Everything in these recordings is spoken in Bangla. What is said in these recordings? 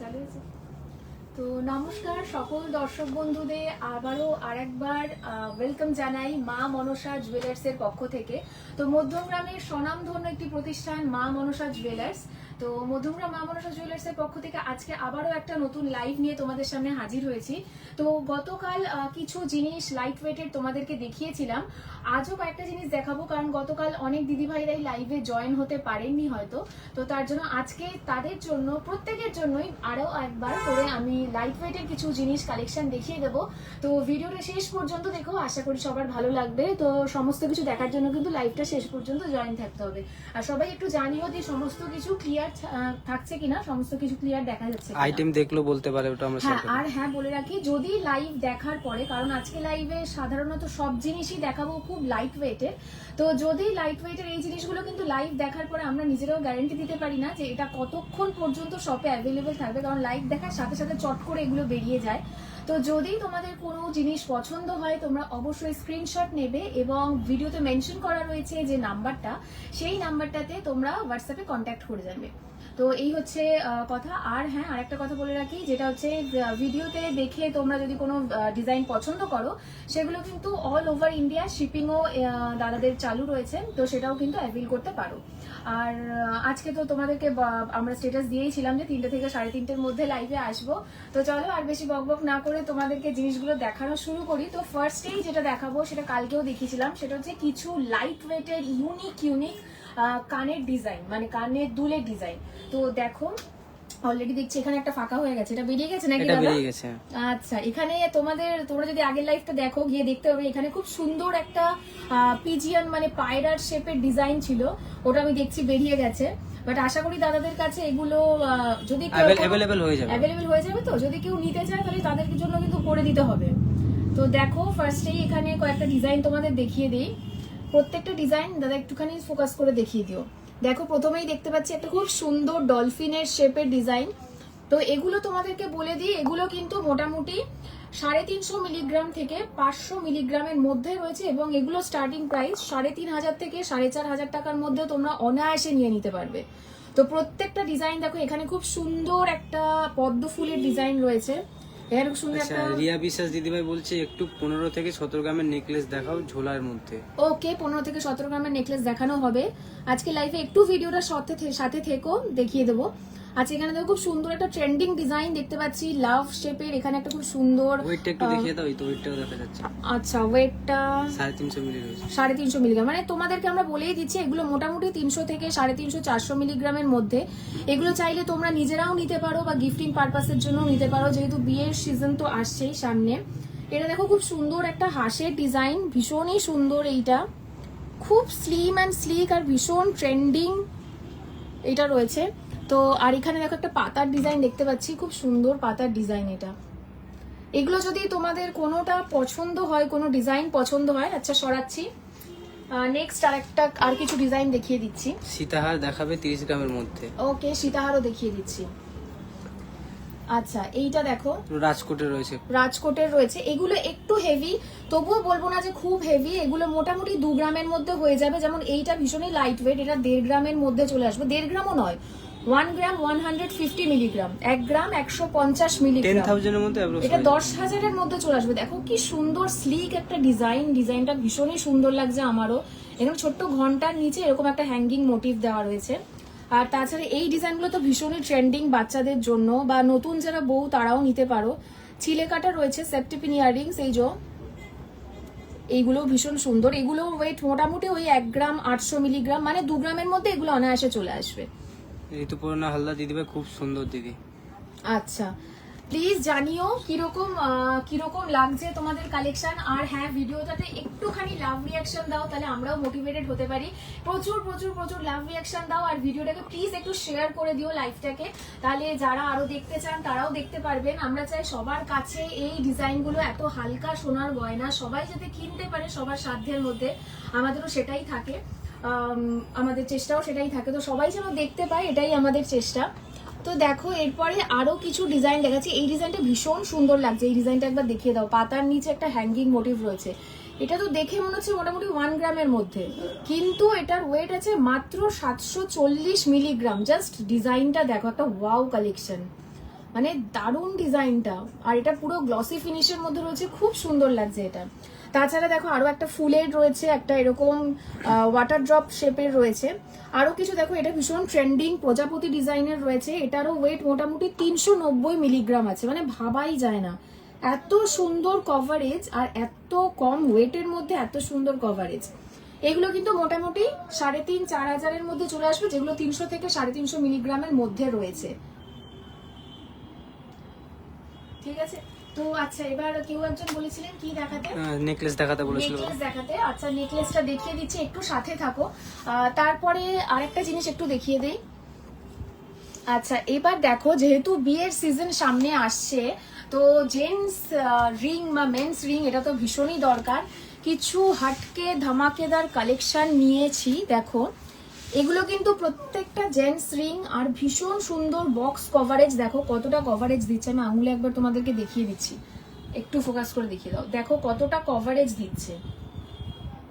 চালিয়েছে। তো নমস্কার সকল দর্শক বন্ধুদের আবারও আরেকবার ওয়েলকাম জানাই মা মনসা জুয়েলার্সের পক্ষ থেকে। তো মধ্যমগ্রামের স্বনামধন্য একটি প্রতিষ্ঠান মা মনসা জুয়েলার্স। তো মধ্যমগ্রাম মা মনসা জুয়েলার্সের পক্ষ থেকে আজকে আবারও একটা নতুন লাইভ নিয়ে তোমাদের সামনে হাজির হয়েছি। তো গতকাল কিছু জিনিস লাইট ওয়েটের তোমাদেরকে দেখিয়েছিলাম, আজও কয়েকটা জিনিস দেখাবো, কারণ গতকাল অনেক দিদিভাইরাই লাইভে জয়েন হতে পারেননি হয়তো। তো তার জন্য আজকে তাদের জন্য প্রত্যেকের জন্যই আরও একবার করে আমি লাইট ওয়েটের কিছু জিনিস কালেকশন দেখিয়ে দেবো। তো ভিডিওটা শেষ পর্যন্ত দেখো, আশা করি সবার ভালো লাগবে। তো সমস্ত কিছু দেখার জন্য কিন্তু লাইভটা শেষ পর্যন্ত জয়েন থাকতে হবে। আর সবাই একটু জানিও যে সমস্ত কিছু ক্লিয়ার থাকছে কিনা, সমস্ত কিছু ক্লিয়ার দেখা যাচ্ছে, আইটেম দেখলো বলতে পারে ওটা আমরা শেয়ার করব। আর হ্যাঁ বলে রাখি, যদি লাইভ দেখার পরে, কারণ আজকে লাইভে সাধারণত সব জিনিসই দেখাবো খুব লাইট ওয়েটের, তো যদি লাইট ওয়েটের এই জিনিসগুলো কিন্তু লাইভ দেখার পরে আমরা নিজেরাও গ্যারান্টি দিতে পারি না যে এটা কতক্ষণ পর্যন্ত শপে অ্যাভেলেবেল থাকবে, কারণ লাইভ দেখার সাথে সাথে চট করে এগুলো বেরিয়ে যায়। তো যদি তোমাদের কোনো জিনিস পছন্দ হয় তোমরা অবশ্যই স্ক্রিনশট নেবে এবং ভিডিওতে মেনশন করা রয়েছে যে নাম্বারটা, সেই নাম্বারটাতে তোমরা হোয়াটসঅ্যাপে কন্ট্যাক্ট করে যাবে। তো এই হচ্ছে কথা। আর হ্যাঁ, আরেকটা কথা বলে রাখি, যেটা হচ্ছে ভিডিওতে দেখে তোমরা যদি কোনো ডিজাইন পছন্দ করো, সেগুলো কিন্তু অল ওভার ইন্ডিয়া শিপিংও দাদাদের চালু রয়েছে, তো সেটাও কিন্তু অ্যাভেল করতে পারো। আর আজকে তো তোমাদেরকে আমরা স্ট্যাটাস দিয়েইছিলাম যে 3টে থেকে 3:30-র মধ্যে লাইভে আসবো। তো চলো আর বেশি বকবক না করে তোমাদেরকে জিনিসগুলো দেখানো শুরু করি। তো ফার্স্টেই যেটা দেখাবো, সেটা কালকেও দেখিয়েছিলাম, সেটা হচ্ছে কিছু লাইট ওয়েটের ইউনিক কানের ডিজাইন, মানে কানের দুলের ডিজাইন। তো দেখো অলরেডি দেখছি এখানে একটা ফাঁকা হয়ে গেছে, এটা বেরিয়ে গেছে নাকি? এটা বেরিয়ে গেছে। আচ্ছা, এখানে তোমরা যদি আগের লাইভটা দেখো, গিয়ে দেখতে হবে এখানে খুব সুন্দর একটা পিজিয়ন মানে পায়রার শেপের ডিজাইন ছিল, ওটা আমি দেখছি বেরিয়ে গেছে। বাট আশা করি দাদাদের কাছে এগুলো যদি অ্যাভেলেবল হয়ে যাবে, তো যদি কেউ নিতে চায় তাহলে তাদের জন্য কিন্তু করে দিতে হবে। তো দেখো ফার্স্টেই এখানে কয়েকটা ডিজাইন তোমাদের দেখিয়ে দিই। প্রত্যেকটা ডিজাইন দাদা একটুখানি ফোকাস করে দেখিয়ে দিও। দেখো প্রথমেই দেখতে পাচ্ছি একটা খুব সুন্দর ডলফিনের শেপের ডিজাইন। তো এগুলো তোমাদেরকে বলে দিই, এগুলো কিন্তু মোটামুটি 350 মিলিগ্রাম থেকে 500 মিলিগ্রামের মধ্যে রয়েছে এবং এগুলো স্টার্টিং প্রাইস 3,500 থেকে 4,500 টাকার মধ্যে তোমরা অনায়াসে নিয়ে নিতে পারবে। তো প্রত্যেকটা ডিজাইন দেখো, এখানে খুব সুন্দর একটা পদ্ম ফুলের ডিজাইন রয়েছে। এর সুন্দর একটা রিয়া বিশ্বাস দিদিভাই বলছে একটু 15 থেকে 17 গ্রামের নেকলেস দেখাও ঝোলার মধ্যে। ওকে, 15 থেকে 17 গ্রামের নেকলেস দেখানো হবে আজকে লাইভে। একটু ভিডিওটা সাথে থেকো, দেখিয়ে দেবো। আচ্ছা, এখানে দেখো খুব সুন্দর একটা ট্রেন্ডিং ডিজাইন দেখতে পাচ্ছি, লাভ শেপের। এখানে একটা খুব সুন্দর ওয়েটটা একটু দেখিয়ে দাও, এই তো ওয়েটটাও দেখা যাচ্ছে। আচ্ছা, ওয়েটটা 350 মিলি রয়েছে। 350 মিলিগ্রাম, মানে তোমাদেরকে আমরা বলেই দিচ্ছি এগুলো মোটামুটি 300 থেকে 350, 400 মিলিগ্রামের মধ্যে। এগুলো চাইলে তোমরা নিজেরাও নিতে পারো বা গিফটিং পারপাসের জন্য নিতে পারো, যেহেতু বিয়ের সিজন তো আসছেই সামনে। এটা দেখো খুব সুন্দর একটা হাঁসের ডিজাইন, ভীষণই সুন্দর। এইটা খুব স্লিম অ্যান্ড স্লিক আর ভীষণ ট্রেন্ডিং এটা রয়েছে। তো আর এখানে দেখো একটা পাতার ডিজাইন দেখতে পাচ্ছি, খুব সুন্দর পাতার ডিজাইন এটা। এগুলো যদি তোমাদের কোনোটা পছন্দ হয়, কোনো ডিজাইন পছন্দ হয়, আচ্ছা সরাচ্ছি। নেক্সট আর কিছু ডিজাইন দেখিয়ে দিচ্ছি। সীতাহার দেখাবে 30 গ্রামের মধ্যে। ওকে, সীতাহারও দেখিয়ে দিচ্ছি। আচ্ছা, এইটা দেখো রাজকোটের রয়েছে। এগুলো একটু হেভি, তবুও বলবো না যে খুব হেভি। এগুলো মোটামুটি 2 গ্রামের মধ্যে হয়ে যাবে। যেমন এইটা ভীষণই লাইট ওয়েট, এটা 1.5 গ্রামের মধ্যে চলে আসবে। 1.5 গ্রামও নয়, 1 গ্রাম 150 মিলিগ্রাম, 1 গ্রাম 150 মিলিগ্রাম, 10,000 এর মধ্যে এটা 10,000-এর মধ্যে চলে আসবে। দেখো কি সুন্দর স্লিক একটা ডিজাইনটা ভীষণই সুন্দর লাগছে আমারও। এখানে ছোট্ট ঘন্টার নিচে এরকম একটা হ্যাঙ্গিং মোটিভ দেওয়া রয়েছে। আর তাছাড়া এই ডিজাইনগুলো তো ভীষণই ট্রেন্ডিং বাচ্চাদের জন্য, বা নতুন যারা বউ তারাও নিতে পারো। চিলে কাটা রয়েছে, সেপ্টিপিন ইয়াররিংস, এইগুলো ভীষণ সুন্দর। এগুলো ওয়েট মোটামুটি ওই 1 গ্রাম 800 মিলিগ্রাম, মানে 2 গ্রামের মধ্যে এগুলো অনায়াসে চলে আসবে। ঋতুপর্ণা হালদার দিদিভাই খুব সুন্দর দিদি। আচ্ছা, প্লিজ জানিও কিরকম লাগছে তোমাদের কালেকশন। আর হ্যাঁ, ভিডিওটাতে একটুখানি লাভ রিয়াকশন দাও, তাহলে আমরাও মোটিভেটেড হতে পারি। প্রচুর প্রচুর প্রচুর লাভ রিয়াকশন দাও, আর ভিডিওটাকে প্লিজ একটু শেয়ার করে দিও লাইভটাকে, তাহলে যারা আরো দেখতে চান তারাও দেখতে পারবেন। আমরা চাই সবার কাছে এই ডিজাইনগুলো, এত হালকা সোনার গয়না সবাই যাতে কিনতে পারে সবার সাধ্যের মধ্যে। আমাদেরও সেটাই থাকে, আমাদের চেষ্টাও সেটাই থাকে। তো সবাই যেন দেখতে পায়, এটাই আমাদের চেষ্টা। তো দেখো এরপরে আরো কিছু ডিজাইন দেখাচ্ছি। এই ডিজাইনটা ভীষণ সুন্দর লাগছে, এই ডিজাইনটা একবার দেখিয়ে দাও। পাতার নিচে একটা হ্যাঙ্গিং মোটিভ রয়েছে। এটা তো দেখে মনে হচ্ছে মোটামুটি 1 গ্রামের মধ্যে, কিন্তু এটার ওয়েট আছে মাত্র 740 মিলিগ্রাম। জাস্ট ডিজাইনটা দেখো, একটা ওয়াও কালেকশন। মানে দারুণ ডিজাইনটা, আর এটা পুরো গ্লসি ফিনিশের মধ্যে রয়েছে, খুব সুন্দর লাগছে এটা। তাছাড়া দেখো আরো একটা ফুলের রয়েছে, একটা এরকম ওয়াটার ড্রপ শেপের রয়েছে, আরো কিছু দেখো এটা ভীষণ ট্রেন্ডিং প্রজাপতি ডিজাইনের রয়েছে। এটারও ওয়েট মোটামুটি 390 মিলিগ্রাম আছে, মানে ভাবাই যায় না এত সুন্দর কভারেজ আর এত কম ওয়েটের মধ্যে এত সুন্দর কভারেজ। এগুলো কিন্তু মোটামুটি 3,500-4 হাজারের মধ্যে চলে আসবে, যেগুলো 300 থেকে 350 মিলিগ্রামের মধ্যে রয়েছে। ঠিক আছে, তো আচ্ছা এবার কেউ একজন বলেছিলেন কি দেখাতে, নেকলেস দেখাতে বলেছিল। নেকলেস দেখাতে। আচ্ছা নেকলেসটা দেখিয়ে দিচ্ছি, একটু সাথে থাকো। তারপরে আরেকটা জিনিস একটু দেখিয়ে দেই। আচ্ছা এবার দেখো, যেহেতু বিয়ের সিজন সামনে আসছে, তো জেন্টস রিং বা মেন্স রিং এটা তো ভীষণই দরকার। কিছু হাটকে ধামাকেদার কালেকশন নিয়েছি দেখো, এগুলো কিন্তু প্রত্যেকটা জেন্টস রিং আর ভীষণ সুন্দর বক্স কভারেজ। দেখো কতটা কভারেজ দিচ্ছে, আমি আঙুলে একবার তোমাদেরকে দেখিয়ে দিচ্ছি, একটু ফোকাস করে দেখিয়ে দাও, দেখো কতটা কভারেজ দিচ্ছে।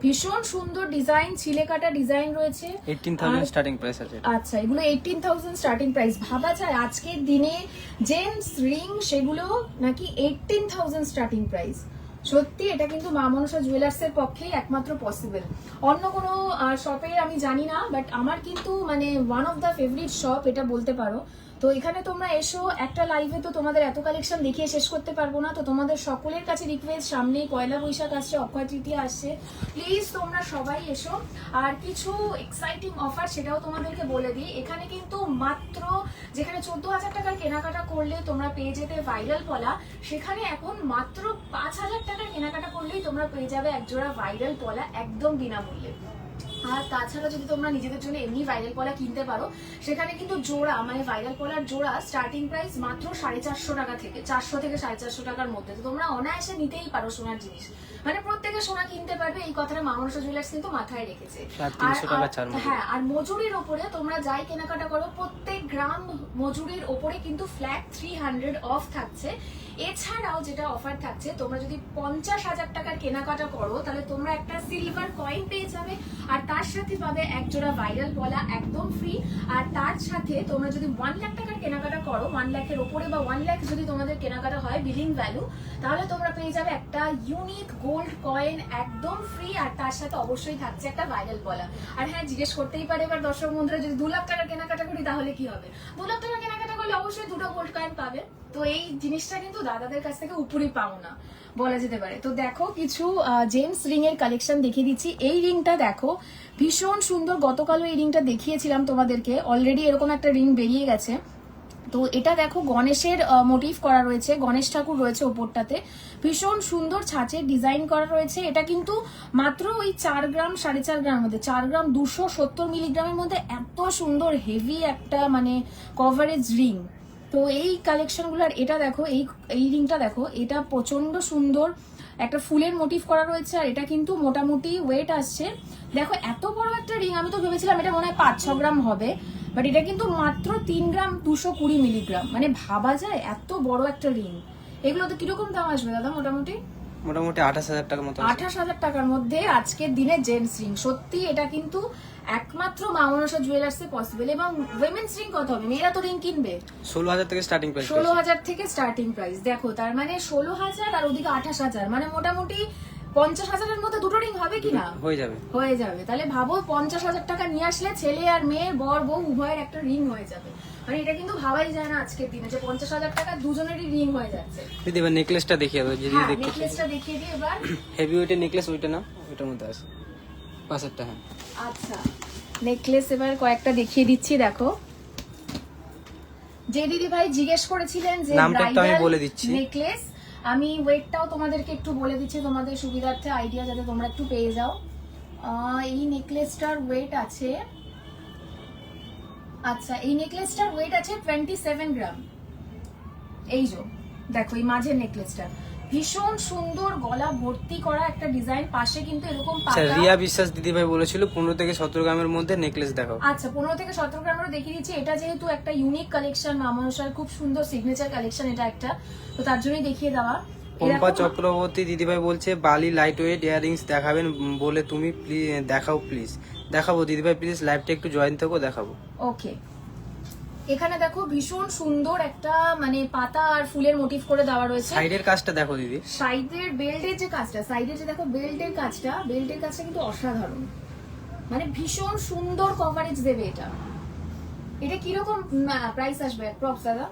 ভীষণ সুন্দর ডিজাইন, ছিলে কাটা ডিজাইন রয়েছে। 18,000 স্টার্টিং প্রাইস আছে। আচ্ছা এগুলো 18,000 স্টার্টিং প্রাইস। ভাবা যায় আজকের দিনে জেন্টস রিং সেগুলো নাকি 18,000 স্টার্টিং প্রাইস। সত্যি এটা কিন্তু মা মনসা জুয়েলার্স এর পক্ষেই একমাত্র পসিবল, অন্য কোনো শপে আমি জানি না, বাট আমার কিন্তু মানে one of the favourite shop এটা বলতে পারো। তো এখানে তোমরা এসো, একটা লাইভে তো তোমাদের এত কালেকশন দেখিয়ে শেষ করতে পারবো না, তো তোমাদের সকলের কাছে রিকোয়েস্ট, সামনেই পয়লা বৈশাখ আসছে, অক্ষয় তৃতীয়া আসছে, প্লিজ তোমরা সবাই এসো। আর কিছু এক্সাইটিং অফার সেটাও তোমাদেরকে বলে দিই। এখানে কিন্তু মাত্র যেখানে 14,000 টাকার কেনাকাটা করলে তোমরা পেয়ে যেতে ভাইরাল পলা, সেখানে এখন মাত্র 5,000 টাকার কেনাকাটা করলেই তোমরা পেয়ে যাবে একজোড়া ভাইরাল পলা একদম বিনামূল্যে। আর তাছাড়া যদি তোমরা নিজেদের জন্য এমনি ভাইরাল পলা কিনতে পারো, সেখানে কিন্তু জোড়া মানে ভাইরাল পলার জোড়া স্টার্টিং প্রাইস মাত্র 450 টাকা থেকে 400 থেকে 450 টাকার মধ্যে। তো তোমরা অনায়াসে নিতেই পারো সোনার জিনিস, মানে প্রত্যেকে সোনা কিনতে পারবে, এই কথাটা মা মনসা জুয়েলার্স কিন্তু মাথায় রেখেছে। হ্যাঁ, আর মজুরির ওপরে তোমরা যাই কেনাকাটা করো, প্রত্যেক গ্রাম মজুরির ওপরে কিন্তু ফ্ল্যাট 300 অফ থাকছে। এছাড়াও যেটা অফার থাকছে, তোমরা যদি 50,000 টাকার কেনাকাটা করো তাহলে তোমরা একটা সিলভার কয়েন পেয়ে যাবে, আর তার সাথে পাবে এক জোড়া ভাইরাল পলা একদম ফ্রি। আর তার সাথে তোমরা যদি 1 লাখ টাকার কেনাকাটা করো, 1 লাখের ওপরে বা 1 লাখ যদি তোমাদের কেনাকাটা হয় বিলিং ভ্যালু, তাহলে তোমরা পেয়ে যাবে একটা ইউনিক গোল্ড কয়েন একদম ফ্রি, আর তার সাথে অবশ্যই থাকছে একটা ভাইরাল পলা। আর হ্যাঁ, জিজ্ঞেস করতেই পারে এবার দর্শক বন্ধুরা, যদি 2 লাখ টাকার কেনাকাটা করি তাহলে কি হবে? 2 লাখ টাকার কেনাকাটা করলে অবশ্যই 2টো গোল্ড কয়েন পাবে। তো এই জিনিসটা কিন্তু দাদাদের কাছ থেকে উপরি পাও না বলা যেতে পারে। তো দেখো কিছু জেমস রিং এর কালেকশন দেখিয়ে দিচ্ছি। এই রিংটা দেখো ভীষণ সুন্দর, গতকালও এই রিংটা দেখিয়েছিলাম তোমাদেরকে, অলরেডি এরকম একটা রিং বেরিয়ে গেছে। তো এটা দেখো গণেশের মোটিভ করা রয়েছে, গণেশ ঠাকুর রয়েছে ওপরটাতে, ভীষণ সুন্দর ছাঁচের ডিজাইন করা রয়েছে। এটা কিন্তু মাত্র ওই 4 গ্রাম 4.5 গ্রামের মধ্যে, 4 গ্রাম 270 মিলিগ্রামের মধ্যে এত সুন্দর হেভি একটা মানে কভারেজ রিং। তো এই কালেকশনগুলোর এটা দেখো, এই রিংটা দেখো, এটা প্রচন্ড সুন্দর, একটা ফুলের মোটিভ করা রয়েছে, আর এটা কিন্তু মোটামুটি ওয়েট আসছে। দেখো এত বড় একটা রিং, আমি তো ভেবেছিলাম এটা মনে হয় 5-6 গ্রাম হবে, বাট এটা কিন্তু মাত্র 3 গ্রাম 220 মিলিগ্রাম, মানে ভাবা যায় এত বড় একটা রিং। এগুলো তো কিরকম দাম আসবে দাদা? মোটামুটি 28,000 টাকার মতো। 28,000 টাকার মধ্যে আজকের দিনে জেন্টস রিং, সত্যি এটা কিন্তু একমাত্র মা মনসা জুয়েলার্সে পসিবল। এবং উইমেন্স রিং কত হবে? মেয়েরা তো রিং কিনবে 16,000 থেকে স্টার্টিং প্রাইস। 16,000 থেকে স্টার্টিং প্রাইস। দেখো তার মানে 16,000 আর ওদিকে 28,000, মানে মোটামুটি 50,000-এর মধ্যে দুটো রিং হবে কিনা? হয়ে যাবে। তাহলে ভাবো 50,000 টাকা নিয়ে আসলে ছেলে আর মেয়ে, বর বউ উভয়ের একটা রিং হয়ে যাবে। মানে এটা কিন্তু ভাবাই যায় না আজকের দিনে যে 50,000 টাকা দুজনেরই রিং হয়ে যাচ্ছে। দিদি এবার নেকলেসটা দেখিয়ে দাও, যদি দেখতে নেকলেসটা দেখিয়ে দিই এবার। হেভি ওয়েটের নেকলেস, ওইটা না, ওইটার মধ্যে আছে পাঁচেরটা। হ্যাঁ আচ্ছা নেকলেস এবার কয়েকটা দেখিয়ে দিচ্ছি। দেখো যে দিদি ভাই জিজ্ঞেস করেছিলেন যে নামটা একটু আমি বলে দিচ্ছি, নেকলেস, আমি ওয়েটটাও তোমাদেরকে একটু বলে দিচ্ছি তোমাদের সুবিধার্থে, আইডিয়া যাতে তোমরা একটু পেয়ে যাও। এই নেকলেসটার ওয়েট আছে, আচ্ছা এই নেকলেসটার ওয়েট আছে 27 গ্রাম। এই যে দেখো এই মাঝের নেকলেসটা ভীষণ সুন্দর, গলা ভর্তি করা একটা ডিজাইন, পাশে কিন্তু এরকম পাতা। রিয়া বিশ্বাস দিদি ভাই বলেছিল 15 থেকে 17 গ্রামের মধ্যে নেকলেস দেখাও। আচ্ছা 15 থেকে 17 গ্রামের দেখিয়ে দিচ্ছি। এটা যেহেতু একটা ইউনিক কালেকশন, মা মনসার খুব সুন্দর সিগনেচার কালেকশন এটা একটা, তো তার জন্যই দেখিয়ে দেওয়া। পম্পা চক্রবর্তী দিদিভাই বলছে বালি লাইট ওয়েট ইয়াররিংস দেখাবেন বলে তুমি দেখাও প্লিজ। দেখাবো দিদিভাই, প্লিজ লাইভটা একটু জয়েন থাকো, দেখাবো। ওকে এখানে দেখো ভীষণ সুন্দর একটা মানে পাতা আর ফুলের মোটিভ করে দেওয়া রয়েছে। সাইডের কাজটা দেখো দিদি, সাইডের বেল্টের যে কাজটা, সাইডের যে দেখো বেল্টের কাজটা কিন্তু অসাধারণ, মানে ভীষণ সুন্দর কভারেজ দেবে এটা। এটা কিরকম প্রাইস আসবে অ্যাপ্রক্স দাদা?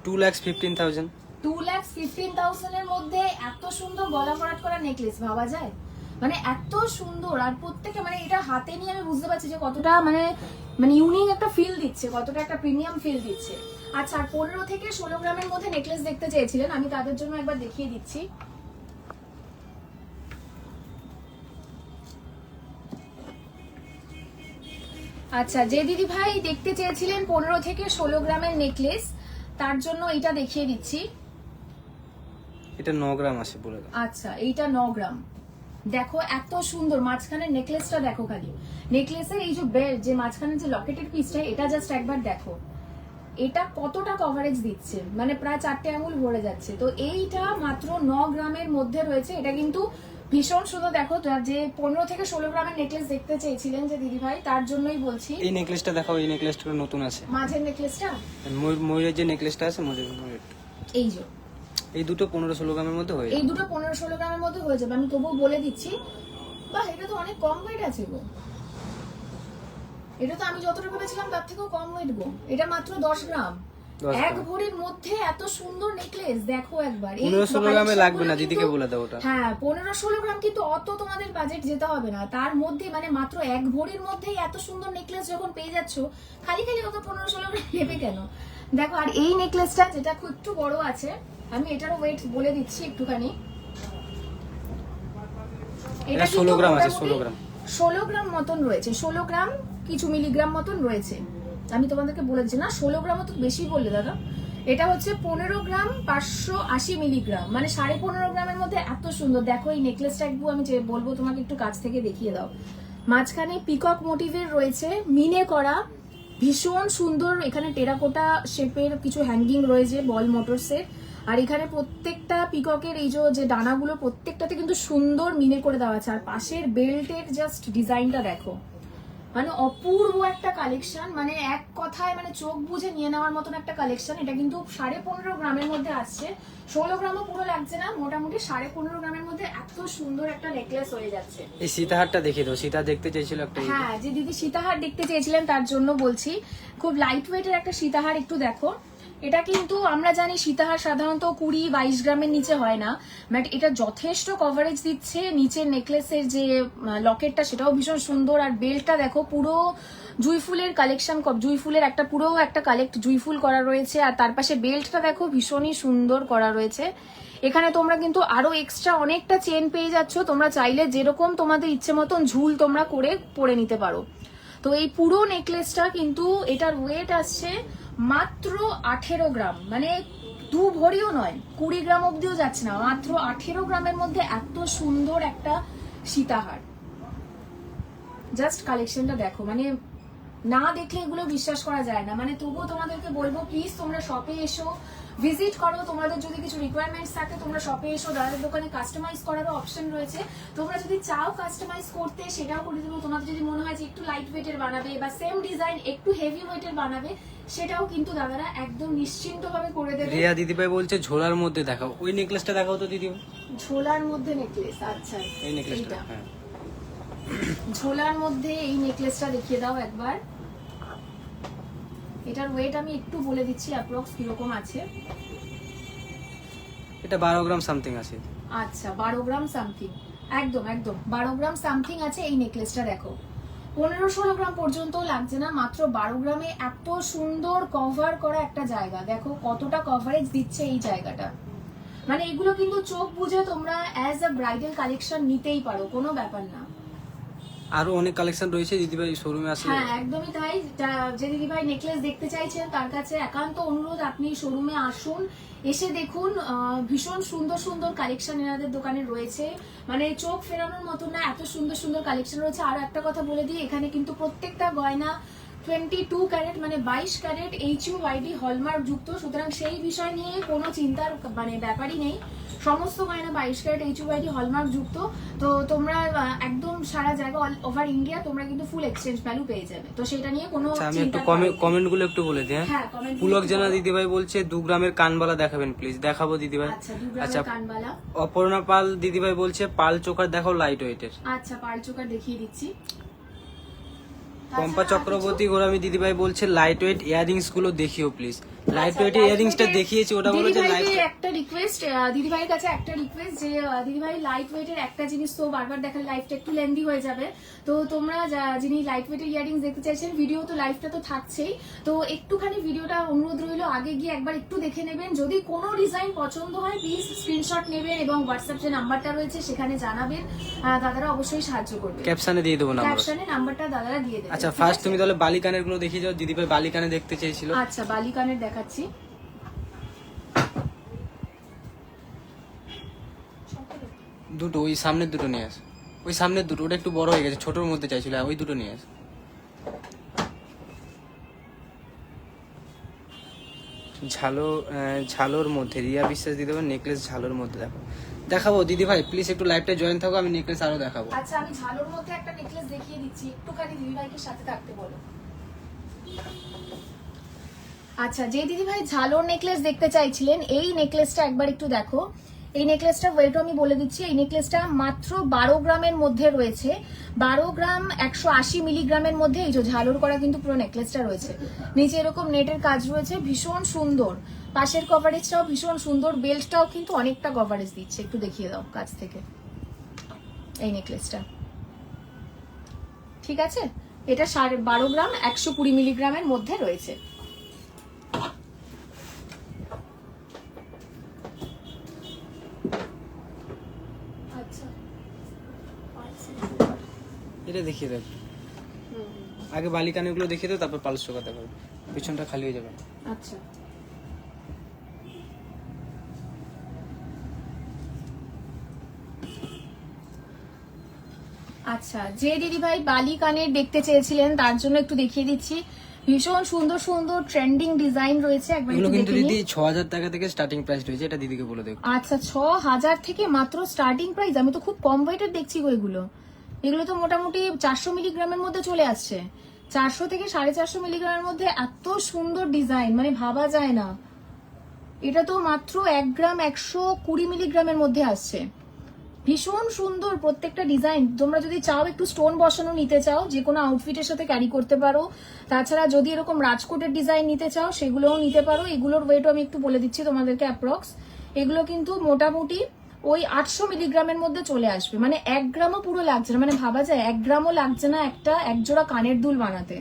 2,15,000। 2,15,000 এর মধ্যে এত সুন্দর গলা ভরাট করা নেকলেস ভাবা যায়? মানে এত সুন্দর, আর প্রত্যেকটা মানে এটা হাতে নিয়ে আমি বুঝতে পারছি যে কতটা মানে মানে ইউনিক একটা ফিল দিচ্ছে, কতটা একটা প্রিমিয়াম ফিল দিচ্ছে। আচ্ছা, আর 15 থেকে 16 গ্রামের মধ্যে নেকলেস দেখতে চেয়েছিলেন, আমি তাদের জন্য একবার দেখিয়ে দিচ্ছি। আচ্ছা, যে দিদি ভাই দেখতে চেয়েছিলেন 15 থেকে 16 গ্রামের নেকলেস, তার জন্য এটা দেখিয়ে দিচ্ছি। এটা 9 গ্রাম আছে বলে দাও। আচ্ছা, এইটা 9 গ্রাম। দেখো এত সুন্দর মাঝখানের নেকলেসটা, দেখো খালি নেকলেসের এই যে বেল্ট, যে মাঝখানের যে লকেটের পিসটা, এটা জাস্ট একবার দেখো এটা কতটা কভারেজ দিচ্ছে, মানে প্রায় 4টে আঙুল ভরে যাচ্ছে। তো এইটা মাত্র 9 গ্রামের মধ্যে রয়েছে। এটা কিন্তু ভীষণ সুন্দর। দেখো, যে 15 থেকে 16 গ্রামের নেকলেস দেখতে চেয়েছিলেন যে দিদি ভাই, তার জন্যই বলছি। এই নেকলেসটা দেখাও, এই নেকলেসটা নতুন আছে। মাঝের নেকলেসটা, ময়ূরের যে নেকলেসটা আছে, ময়ূরের এই যে এই দুটো 15-16 গ্রামের মধ্যে হয়ে এই যাবে। দুটো 15-16 গ্রামের মধ্যে হয়ে যাবে। আমি তবুও বলে দিচ্ছি। বাহ, এটা তো অনেক কম ওয়েট আছে গো। এটা তো আমি যতটা ভেবেছিলাম তার থেকেও কম ওয়েট গো। এটা মাত্র 10 গ্রাম। 10 এক গ্রাম। ভরির মধ্যে এত সুন্দর নেকলেস দেখো একবার। এই 15-16 গ্রামে লাগবে না, collection দিদিকে গুলো বলে দাও ওটা। হ্যাঁ, 15-16 গ্রাম কিন্তু অত তোমাদের বাজেট যেতে হবে না। তার মধ্যে মানে মাত্র এক ভরির মধ্যেই এত সুন্দর নেকলেস যখন পেয়ে যাচ্ছ, খালি খালি অত 15-16 গ্রাম নেবে কেন? দেখো, আর এই নেকলেসটা যেটা খুব একটু বড় আছে, আমি এটারও ওয়েট বলে দিচ্ছি একটুখানি। এটা 16 গ্রাম আছে, 16 গ্রাম। 16 গ্রাম মতন রয়েছে, 16 গ্রাম কিছু মিলিগ্রাম মতন রয়েছে। আমি তোমাদেরকে বলে দিচ্ছি না, 16 গ্রাম তো বেশি বললে দাদা। এটা হচ্ছে 15 গ্রাম 580 মিলিগ্রাম, মানে 15.5 গ্রামের মধ্যে এত সুন্দর। দেখো এই নেকলেসটা একটু আমি যে বলবো তোমাকে একটু কাছ থেকে দেখিয়ে দাও। মাঝখানে পিকক মোটিভের রয়েছে, মিনে করা, ভীষণ সুন্দর। এখানে টেরাকোটা শেপের কিছু হ্যাঙ্গিং রয়েছে বল মোটরসের। আর এখানে প্রত্যেকটা পিককের এই যে ডানাগুলো প্রত্যেকটাতে কিন্তু সুন্দর মিনে করে দেওয়া আছে। আর পাশের বেল্টের জাস্ট ডিজাইনটা দেখো, মানে অপূর্ব একটা কালেকশন, মানে এক কথায় মানে চোখ বুঝে নিয়ে নেওয়ার মতন একটা কালেকশন। এটা কিন্তু 15.5 গ্রামের মধ্যে আসছে, 16 গ্রামও পুরো লাগছে না, মোটামুটি 15.5 গ্রামের মধ্যে এত সুন্দর একটা নেকলেস হয়ে যাচ্ছে। এই সীতাহারটা দেখিয়ে দাও, সীতা দেখতে চাইছিল একটা। হ্যাঁ, যে দিদি সীতাহার দেখতে চেয়েছিলেন তার জন্য বলছি, খুব লাইট ওয়েটের একটা সীতাহার, একটু দেখো। এটা কিন্তু আমরা জানি সীতাহার সাধারণত 20-22 গ্রামের নিচে হয় না, বাট এটা যথেষ্ট কভারেজ দিচ্ছে। নিচের নেকলেসের যে লকেটটা সেটাও ভীষণ সুন্দর, আর বেল্টটা দেখো পুরো জুই ফুলের কালেকশন, জুই ফুলের একটা পুরো একটা জুই ফুল করা রয়েছে। আর তার পাশে বেল্টটা দেখো ভীষণই সুন্দর করা রয়েছে। এখানে তোমরা কিন্তু আরো এক্সট্রা অনেকটা চেন পেয়ে যাচ্ছ, তোমরা চাইলে যেরকম তোমাদের ইচ্ছে মতন ঝুল তোমরা করে পরে নিতে পারো। তো এই পুরো নেকলেসটা কিন্তু এটার ওয়েট আসছে মাত্র 18 গ্রাম, মানে 2 ভরিও নয়, 20 গ্রাম অব্দিও যাচ্ছে না, মাত্র 18 গ্রামের মধ্যে এত সুন্দর একটা সীতাহার। জাস্ট কালেকশনটা দেখো, মানে না দেখলে এগুলো বিশ্বাস করা যায় না। মানে তবুও তোমাদেরকে বলবো, প্লিজ তোমরা শপে এসো, ভিজিট করো। তোমাদের যদি কিছু রিকোয়ারমেন্টস থাকে তোমরা শপে এসো, দাদার দোকানে কাস্টমাইজ করারও অপশন রয়েছে। তোমরা যদি চাও কাস্টমাইজ করতে সেটাও করে দেবো। তোমাদের যদি মনে হয় যে একটু লাইট ওয়েটের বানাবে বা সেম ডিজাইন একটু হেভি ওয়েটের বানাবে, সেটাও কিন্তু দাদারা একদম নিশ্চিন্তভাবে করে দেবে। রিয়া দিদিভাই বলছে ঝোলার মধ্যে দেখাও, ওই নেকলেসটা দেখাও তো দিদি। ঝোলার মধ্যে নেকলেস, আচ্ছা এই নেকলেসটা, এইটা। হ্যাঁ ঝোলার মধ্যে এই নেকলেসটা দেখিয়ে দাও একবার। এটার ওয়েট আমি একটু বলে দিচ্ছি অ্যাপ্রক্স কিরকম আছে। এটা 12 গ্রাম সামথিং আছে। আচ্ছা, 12 গ্রাম সামথিং, একদম একদম 12 গ্রাম সামথিং আছে এই নেকলেসটা। দেখো 15-16 গ্রাম পর্যন্ত লাগছে না, মাত্র 12 গ্রামে এত সুন্দর কভার করা একটা জায়গা। দেখো কতটা কভারেজ দিচ্ছে এই জায়গাটা, মানে এগুলো কিন্তু চোখ বুঝে তোমরা অ্যাজ আ ব্রাইডাল কালেকশন নিতেই পারো, কোনো ব্যাপার না। আরো অনেক কালেকশন রয়েছে দিদিভাই, শোরুমে আসলে। হ্যাঁ, একদমই তাই। যে দিদিভাই নেকলেস দেখতে চাইছেন তার কাছে একান্ত অনুরোধ, আপনি শোরুমে আসুন, এসে দেখুন। ভীষণ সুন্দর সুন্দর কালেকশন এনাদের দোকানে রয়েছে, মানে চোখ ফেরানোর মতো না, এত সুন্দর সুন্দর কালেকশন রয়েছে। আর একটা কথা বলে দিই, এখানে কিন্তু প্রত্যেকটা গয়না 22 ক্যারেট মানে 22 ক্যারেট HUID হলমার্ক যুক্ত, সুতরাং সেই বিষয় নিয়ে কোনো চিন্তার মানে ব্যাপারই নেই। সমস্ত গয়না 22 ক্যারেট HUID হলমার্ক যুক্ত। তো তোমরা একদম সারা জায়গা অল ওভার ইন্ডিয়া তোমরা কিন্তু ফুল এক্সচেঞ্জ ভ্যালু পেয়ে যাবে, তো সেটা নিয়ে কোনো আমি একটু চিন্তা করার কমেন্ট গুলো একটু বলে দিই। হ্যাঁ, comment পুলক জানা দিদিভাই বলছে 2 গ্রামের কানবালা দেখাবেন প্লিজ। দেখাবো দিদিভাই। আচ্ছা 2 গ্রামের কানবালা। অপর্ণা পাল দিদিভাই বলছে পাল চোকার দেখাও লাইট ওয়েটের। আচ্ছা পাল চোকার দেখিয়ে দিচ্ছি। পম্পা চক্রবর্তী গোরামি দিদিভাই বলছে লাইট ওয়েট ইয়ারিংস গুলো দেখিও প্লিজ। লাইট ওয়েট ইয়ারিংসটা দেখিয়েছি, ওটা বলে যে লাইট একটা রিকোয়েস্ট, দিদিভাইয়ের কাছে একটা রিকোয়েস্ট যে দিদিভাই লাইট ওয়েটের একটা জিনিস তো বারবার দেখার লাইফটা একটু লেন্দি হয়ে যাবে, তো তোমরা যিনি লাইট ওয়েটের ইয়ারিংস দেখতে চাইছেন ভিডিও তো লাইভটা তো থাকছেই, তো একটুখানি ভিডিওটা অনুরোধ রইলো আগে গিয়ে একবার একটু দেখে নেবেন। যদি কোনো ডিজাইন পছন্দ হয় প্লিজ স্ক্রিনশট নেবেন এবং হোয়াটসঅ্যাপ যে নাম্বারটা রয়েছে সেখানে জানাবেন, দাদারা অবশ্যই সাহায্য করবে। ক্যাপশনে দিয়ে দেবো নাম্বার, ক্যাপশনে নাম্বারটা দাদারা দিয়ে দেবে। আচ্ছা ফার্স্ট তুমি তাহলে বালিকানের গুলো দেখিয়ে যাও, দিদিভাই বালিকানে দেখতে চেয়েছিল। আচ্ছা বালিকানের দেখাচ্ছি। দুটো ওই সামনের দুটো নিয়ে আস, ওই সামনের দুটো, ওটা একটু বড় হয়ে গেছে, ছোটর মধ্যে চাইছিল, ওই দুটো নিয়ে আস। ঝালোর মধ্যে রিয়া বিশ্বাস দিতে পারেন নেকলেস ঝালোর মধ্যে দেখাবো দিদিভাই প্লিজ একটু লাইভটা জয়েন থাকো, আমি নেকলেস আরো দেখাবো। আচ্ছা আমি ঝালোর মধ্যে একটা নেকলেস দেখিয়ে দিচ্ছি, একটুখানি দিদিভাইকে সাথে থাকতে বলো। আচ্ছা যে দিদিভাই ঝালোর নেকলেস দেখতে চাইছিলেন এই নেকলেসটা একবার একটু দেখো। এই নেকলেসটা ওয়েটও আমি বলে দিচ্ছি, এই নেকলেসটা মাত্র 12 গ্রামের মধ্যে রয়েছে, 12 গ্রাম 180 মিলিগ্রামের মধ্যে এই যে ঝালোর করা কিন্তু পুরো নেকলেসটা রয়েছে। নিচে এরকম নেটের কাজ রয়েছে, ভীষণ সুন্দর, পাশের কভারেজটাও ভীষণ সুন্দর, বেল্টটাও কিন্তু অনেকটা কভারেজ দিচ্ছে, একটু দেখিয়ে দাও কাছ থেকে এই নেকলেসটা। ঠিক আছে, এটা 12.5 গ্রাম 120 মিলিগ্রামের মধ্যে রয়েছে। এটা দেখিয়ে দেব, আগে বালিকানের গুলো দেখিয়ে দাও, তারপর পালস চোকা দেখাবো, পিছনটা খালি হয়ে যাবে। আচ্ছা আচ্ছা যে দিদিভাই বালি কানের দেখতে চেয়েছিলেন তার জন্য একটু দেখিয়ে দিচ্ছি, ভীষণ সুন্দর সুন্দর ট্রেন্ডিং ডিজাইন রয়েছে, একবার এগুলো একটু কিন্তু দেখে দিদি নিন। 6000 টাকা থেকে স্টার্টিং প্রাইস রয়েছে, এটা দিদিকে বলে দেব। আচ্ছা 6000 থেকে মাত্র স্টার্টিং প্রাইস, আমি তো খুব কম ওয়েটের দেখছি গো এগুলো। এগুলো তো মোটামুটি 400 মিলিগ্রামের মধ্যে চলে আসছে, 400 থেকে 450 মিলিগ্রামের মধ্যে এত সুন্দর ডিজাইন মানে ভাবা যায় না। এটা তো মাত্র 1 গ্রাম 120 মিলিগ্রামের মধ্যে আসছে, ভীষণ সুন্দর প্রত্যেকটা ডিজাইন। তোমরা যদি চাও একটু স্টোন বসানো নিতে চাও যে কোনো আউটফিটের সাথে ক্যারি করতে পারো, তাছাড়া যদি এরকম রাজকোটের ডিজাইন নিতে চাও সেগুলোও নিতে পারো। এগুলোর ওয়েটও আমি একটু বলে দিচ্ছি তোমাদেরকে অ্যাপ্রক্স, এগুলো কিন্তু মোটামুটি ওই 800 মিলিগ্রামের মধ্যে চলে আসবে, মানে 1 গ্রামও পুরো লাগছে না, মানে ভাবা যায় 1 গ্রামও লাগছে না একটা একজোড়া কানের দুল বানাতে,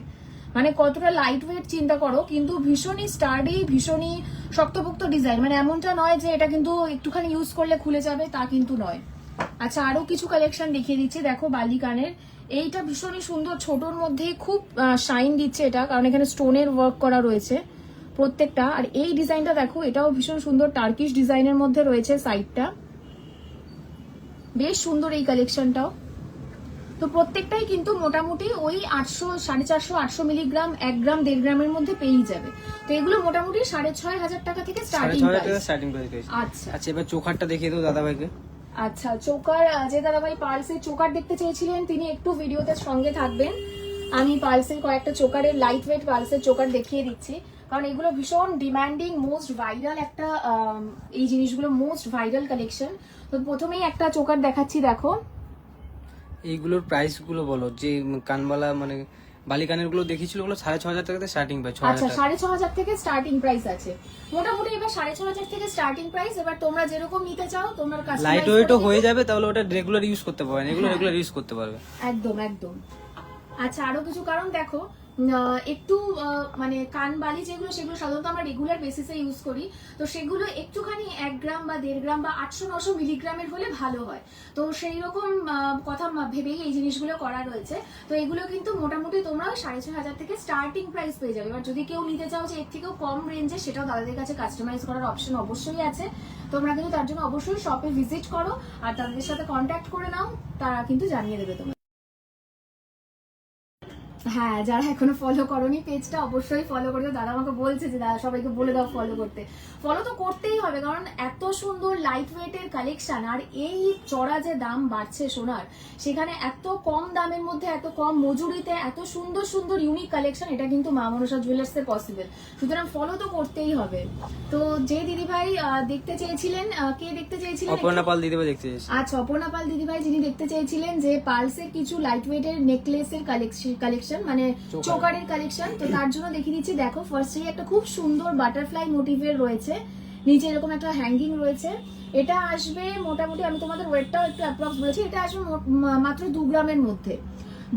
মানে কতটা লাইট ওয়েট চিন্তা করো। কিন্তু ভীষণই স্টার্ডি, ভীষণই শক্তপোক্ত ডিজাইন, মানে এমনটা নয় যে এটা কিন্তু একটুখানি ইউজ করলে খুলে যাবে, তা কিন্তু নয়। আচ্ছা আরো কিছু কালেকশন দেখিয়ে দিচ্ছি, দেখো বালি কানের, এইটা ভীষণই সুন্দর, ছোটর মধ্যে খুব শাইন দিচ্ছে এটা, কারণ এখানে স্টোনের ওয়ার্ক করা রয়েছে প্রত্যেকটা। আর এই ডিজাইনটা দেখো, এটাও ভীষণ সুন্দর, টার্কিশ ডিজাইনের মধ্যে রয়েছে সাইডটা, বেশ সুন্দর এই কালেকশনটাও। তো প্রত্যেকটাই কিন্তু মোটামুটি ওই 800 450 800 মিলিগ্রাম 1 গ্রাম 1.5 গ্রামের মধ্যে পেয়ে যাবে। তো এগুলো মোটামুটি 6500 টাকা থেকে স্টার্টিং প্রাইস। আচ্ছা আচ্ছা এবার চোখারটা দেখিয়ে দাও দাদা ভাইকে। আচ্ছা চোকার, যে দাদাভাই পার্লসের চোকার দেখতে চেয়েছিলেন তিনি একটু ভিডিওতে সঙ্গে থাকবেন, আমি পার্লসের কয়েকটা চোকারের লাইট ওয়েট পার্লসের চোকার দেখিয়ে দিচ্ছি, কারণ এগুলো ভীষণ ডিমান্ডিং, মোস্ট ভাইরাল একটা এই জিনিসগুলো মোস্ট ভাইরাল কালেকশন। তো প্রথমেই একটা চোকার দেখাচ্ছি, দেখো এইগুলোর প্রাইস গুলো বলো, যে কানবালা মানে বালিকানের গুলো দেখিয়েছিল ওগুলো 6500 টাকা থেকে স্টার্টিং প্রাইস। আচ্ছা 6500 থেকে স্টার্টিং প্রাইস আছে মোটামুটি, এবার 6500 থেকে স্টার্টিং প্রাইস। এবার তোমরা যেরকম নিতে চাও তোমার কাছে লাইট ওয়েটও হয়ে যাবে, তাহলে ওটা রেগুলার ইউজ করতে পারবে, এগুলো রেগুলার ইউজ করতে পারবে একদম একদম। আচ্ছা আরো কিছু, কারণ দেখো একটু মানে কানবালি যেগুলো সেগুলো সাধারণত আমরা রেগুলার বেসিসে ইউজ করি, তো সেগুলো একটুখানি 1 গ্রাম বা 1.5 গ্রাম বা 800-900 মিলিগ্রামের হলে ভালো হয়, তো সেই রকম কথা ভেবেই এই জিনিসগুলো করা রয়েছে। তো এগুলো কিন্তু মোটামুটি তোমরা 6500 থেকে স্টার্টিং প্রাইস পেয়ে যাবে। এবার যদি কেউ নিতে চাও যে এর থেকেও কম রেঞ্জে, সেটাও দাদাদের কাছে কাস্টমাইজ করার অপশন অবশ্যই আছে, তোমরা কিন্তু তার জন্য অবশ্যই শপে ভিজিট করো আর তাদের সাথে কন্ট্যাক্ট করে নাও, তারা কিন্তু জানিয়ে দেবে তোমার। হ্যাঁ, যারা এখনো ফলো করোনি পেজটা অবশ্যই ফলো করে দাও। দাদা আমাকে বলছে যে দাদা সবাইকে বলে দাও ফলো করতে। ফলো তো করতেই হবে, কারণ এত সুন্দর লাইট ওয়েটের কালেকশন, আর এই চড়া যে দাম বাড়ছে সোনার, সেখানে এত কম দামের মধ্যে এত কম মজুরিতে এত সুন্দর সুন্দর ইউনিক কালেকশন, এটা কিন্তু মা মনসা জুয়েলার্স এ পসিবল। সুতরাং ফলো তো করতেই হবে। তো যে দিদিভাই দেখতে চেয়েছিলেন, কে দেখতে চেয়েছিলেন? অপর্ণা পাল দিদিভাই দেখতে চেয়েছি। আচ্ছা, অপর্ণা পাল দিদিভাই যিনি দেখতে চেয়েছিলেন যে পালসের কিছু লাইট ওয়েটের নেকলেসের কালেকশন, মানে চোকারের কালেকশন, তো তার জন্য দেখিয়ে দিচ্ছি। দেখো ফার্স্টেই একটা খুব সুন্দর বাটারফ্লাই মোটিভের রয়েছে, নিচে এরকম একটা হ্যাঙ্গিং রয়েছে। এটা আসবে মোটামুটি, আমি তোমাদের ওয়েটটাও একটু অ্যাপ্রক্স বলেছি, এটা আসবে মাত্র 2 গ্রামের মধ্যে,